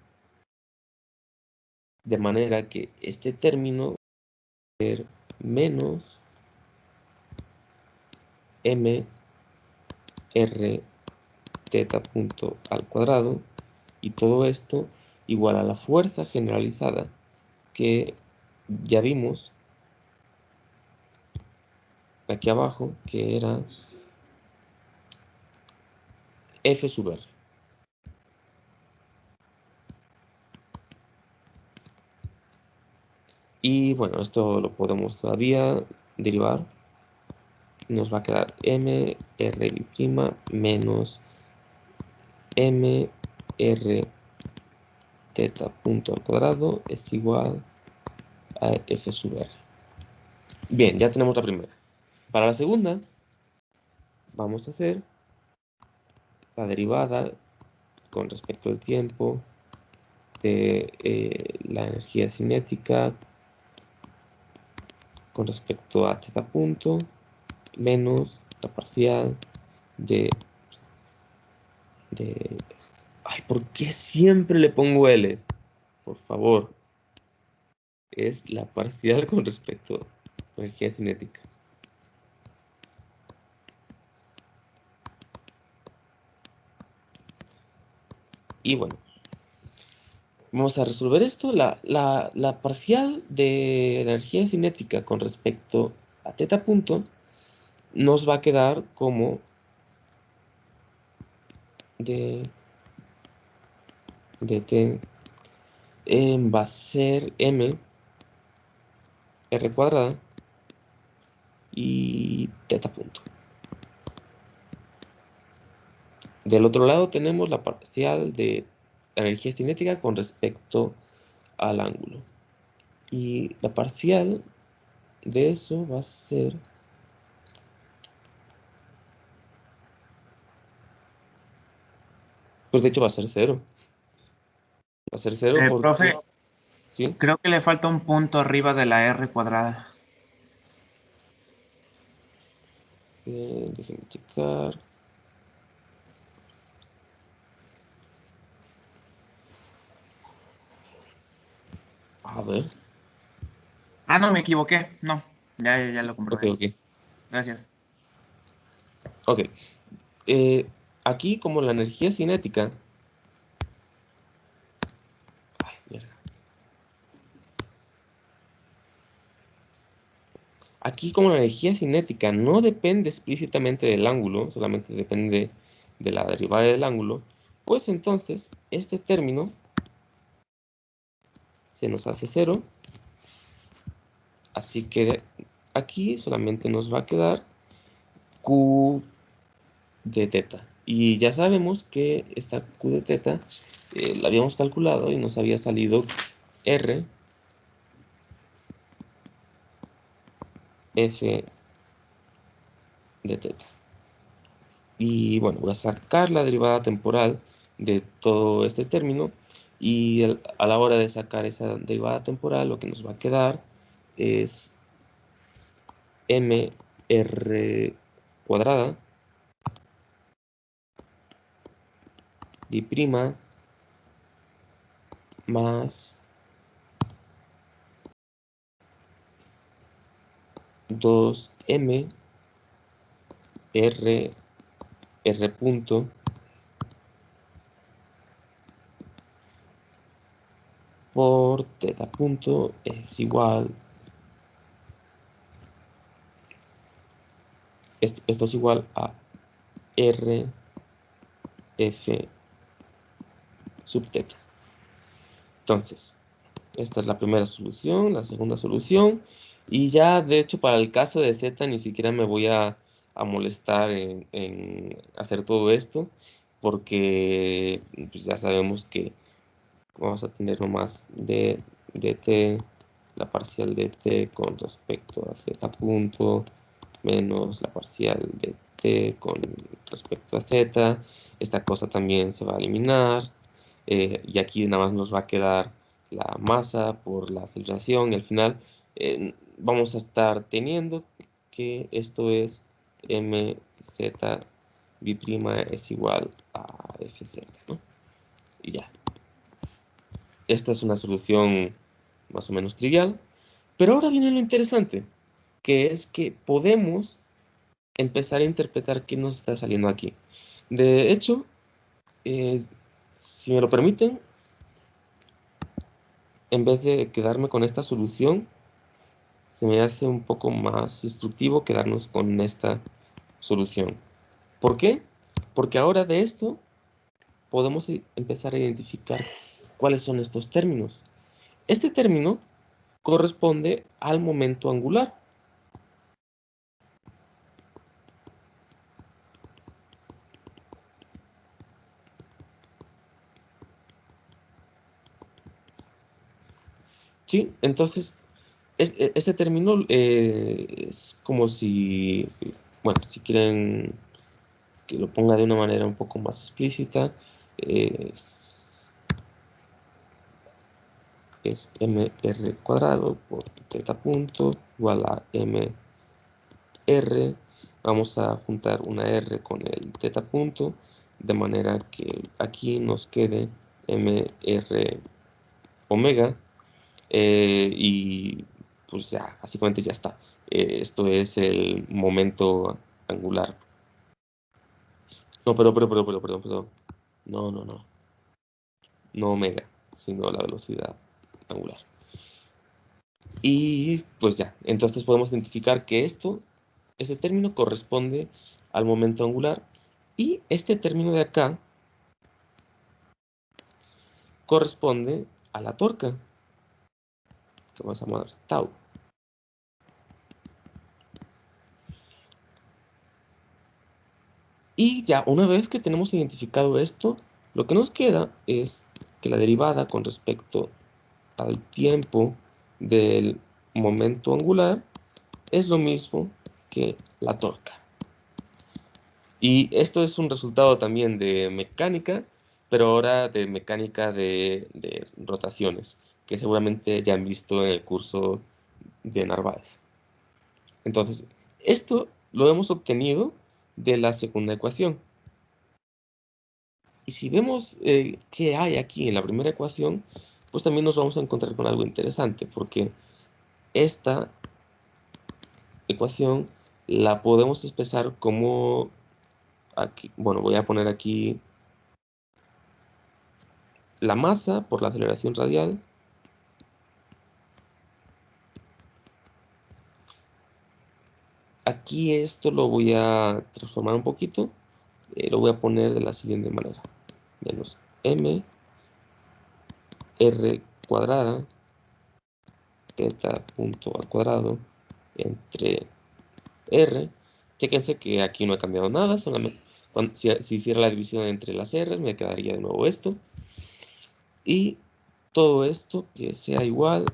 A: de manera que este término va a ser menos mr θ punto al cuadrado, y todo esto igual a la fuerza generalizada que ya vimos aquí abajo, que era F sub R. Y bueno, esto lo podemos todavía derivar. Nos va a quedar m r' menos m r teta punto al cuadrado es igual a f sub r. Bien, ya tenemos la primera. Para la segunda, vamos a hacer la derivada con respecto al tiempo de la energía cinética con respecto a teta punto menos la parcial de... Ay, ¿por qué siempre le pongo L? Por favor. Es la parcial con respecto a la energía cinética. Y bueno, vamos a resolver esto. La parcial de la energía cinética con respecto a teta punto nos va a quedar como de t va a ser m r cuadrada y teta punto. Del otro lado tenemos la parcial de la energía cinética con respecto al ángulo. Y la parcial de eso va a ser... Pues de hecho va a ser 0. Va a ser 0 porque...
D: Profe,
A: ¿Sí?
D: creo que le falta un punto arriba de la R cuadrada.
A: Déjenme checar. A ver.
D: Ah, no, me equivoqué. No, ya lo
A: Ok,
D: comprobé.
A: ok.
D: Gracias.
A: Ok. Aquí como la energía cinética... Ay, mierda. Aquí como la energía cinética no depende explícitamente del ángulo, solamente depende de la derivada del ángulo, pues entonces este término se nos hace 0. Así que aquí solamente nos va a quedar Q de teta. Y ya sabemos que esta Q de teta la habíamos calculado y nos había salido R F de teta. Y bueno, voy a sacar la derivada temporal de todo este término y a la hora de sacar esa derivada temporal lo que nos va a quedar es mr cuadrada bi' más 2m r punto por teta punto es igual, esto es igual a r f sub teta. Entonces, esta es la primera solución, la segunda solución. Y ya, de hecho, para el caso de Z ni siquiera me voy a molestar en hacer todo esto, porque pues, ya sabemos que vamos a tener nomás de t, la parcial de t con respecto a z punto, menos la parcial de t con respecto a z. Esta cosa también se va a eliminar. Y aquí nada más nos va a quedar la masa por la aceleración y al final vamos a estar teniendo que esto es mz bi' es igual a fz, ¿no? Y ya. Esta es una solución más o menos trivial, pero ahora viene lo interesante, que es que podemos empezar a interpretar qué nos está saliendo aquí. De hecho, si me lo permiten, en vez de quedarme con esta solución, se me hace un poco más instructivo quedarnos con esta solución. ¿Por qué? Porque ahora de esto podemos empezar a identificar cuáles son estos términos. Este término corresponde al momento angular. ¿Sí? Entonces, este término es como si, bueno, si quieren que lo ponga de una manera un poco más explícita, es mr cuadrado por teta punto igual a mr. Vamos a juntar una r con el teta punto, de manera que aquí nos quede mr omega, y pues ya, básicamente ya está. Esto es el momento angular. No, perdón. No. No omega, sino la velocidad angular. Y pues ya, entonces podemos identificar que este término corresponde al momento angular, y este término de acá corresponde a la torca, que vamos a llamar tau. Y ya, una vez que tenemos identificado esto, lo que nos queda es que la derivada con respecto al tiempo del momento angular es lo mismo que la torca. Y esto es un resultado también de mecánica, pero ahora de mecánica de rotaciones, que seguramente ya han visto en el curso de Narváez. Entonces, esto lo hemos obtenido de la segunda ecuación. Y si vemos qué hay aquí en la primera ecuación, pues también nos vamos a encontrar con algo interesante, porque esta ecuación la podemos expresar como aquí. Bueno, voy a poner aquí la masa por la aceleración radial aquí. Esto lo voy a transformar un poquito, lo voy a poner de la siguiente manera: menos m r cuadrada teta punto al cuadrado entre r. Chéquense que aquí no ha cambiado nada, solamente si hiciera la división entre las r me quedaría de nuevo esto, y todo esto que sea igual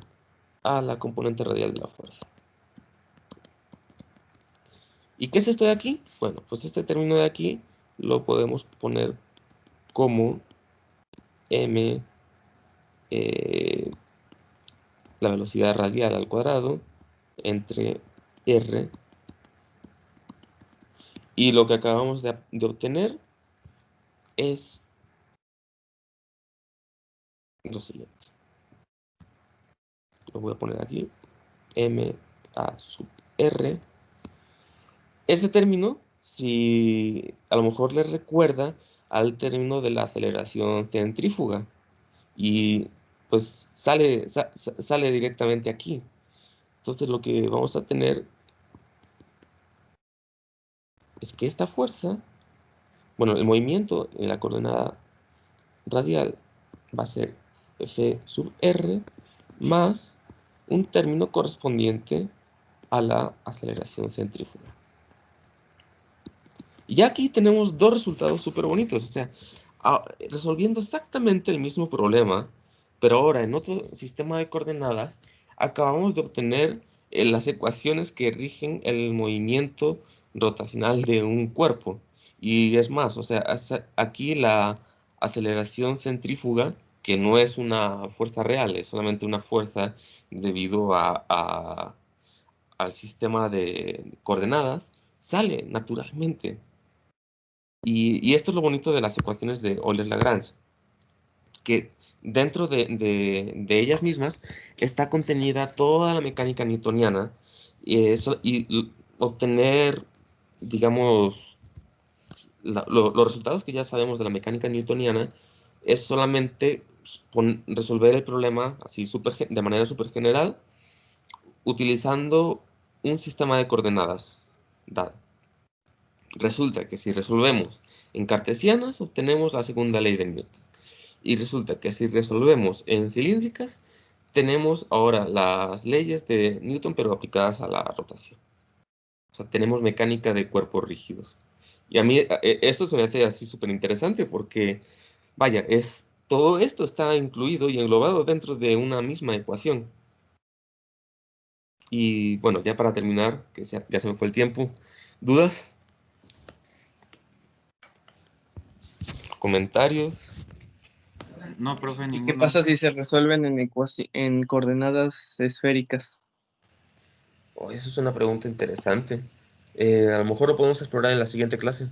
A: a la componente radial de la fuerza. ¿Y qué es esto de aquí? Bueno, pues este término de aquí lo podemos poner como m, la velocidad radial al cuadrado, entre r, y lo que acabamos de obtener es lo siguiente. Lo voy a poner aquí, m a sub r. Este término, si a lo mejor les recuerda al término de la aceleración centrífuga, y pues sale directamente aquí. Entonces lo que vamos a tener es que esta fuerza, bueno, el movimiento en la coordenada radial va a ser F sub R más un término correspondiente a la aceleración centrífuga. Y ya aquí tenemos dos resultados súper bonitos, o sea, resolviendo exactamente el mismo problema, pero ahora en otro sistema de coordenadas, acabamos de obtener las ecuaciones que rigen el movimiento rotacional de un cuerpo. Y es más, o sea, aquí la aceleración centrífuga, que no es una fuerza real, es solamente una fuerza debido al sistema de coordenadas, sale naturalmente. Y esto es lo bonito de las ecuaciones de Euler-Lagrange, que dentro de ellas mismas está contenida toda la mecánica newtoniana, y obtener, digamos, los resultados que ya sabemos de la mecánica newtoniana es solamente resolver el problema así de manera súper general utilizando un sistema de coordenadas dado. Resulta que si resolvemos en cartesianas, obtenemos la segunda ley de Newton. Y resulta que si resolvemos en cilíndricas, tenemos ahora las leyes de Newton, pero aplicadas a la rotación. O sea, tenemos mecánica de cuerpos rígidos. Y a mí esto se me hace así súper interesante porque, vaya, todo esto está incluido y englobado dentro de una misma ecuación. Y bueno, ya para terminar, que ya se me fue el tiempo, ¿dudas? ¿Comentarios?
D: No, profe,
B: ¿Y qué
D: ninguno.
B: pasa si se resuelven en coordenadas esféricas?
A: Oh, eso es una pregunta interesante. A lo mejor lo podemos explorar en la siguiente clase.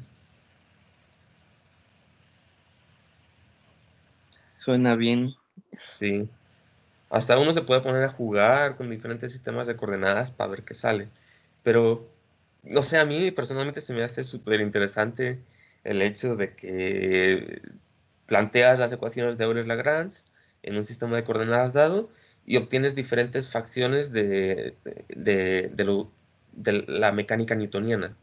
B: Suena bien.
A: Sí. Hasta uno se puede poner a jugar con diferentes sistemas de coordenadas para ver qué sale. Pero, no sé, a mí personalmente se me hace súper interesante el hecho de que planteas las ecuaciones de Euler-Lagrange en un sistema de coordenadas dado y obtienes diferentes facciones de la mecánica newtoniana.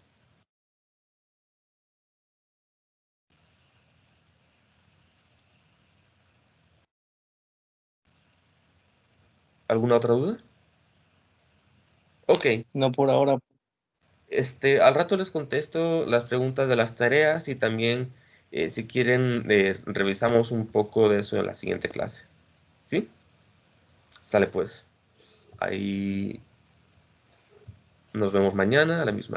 A: ¿Alguna otra duda? Ok.
B: No por ahora.
A: Al rato les contesto las preguntas de las tareas y también, si quieren, revisamos un poco de eso en la siguiente clase. ¿Sí? Sale pues. Ahí nos vemos mañana a la misma hora.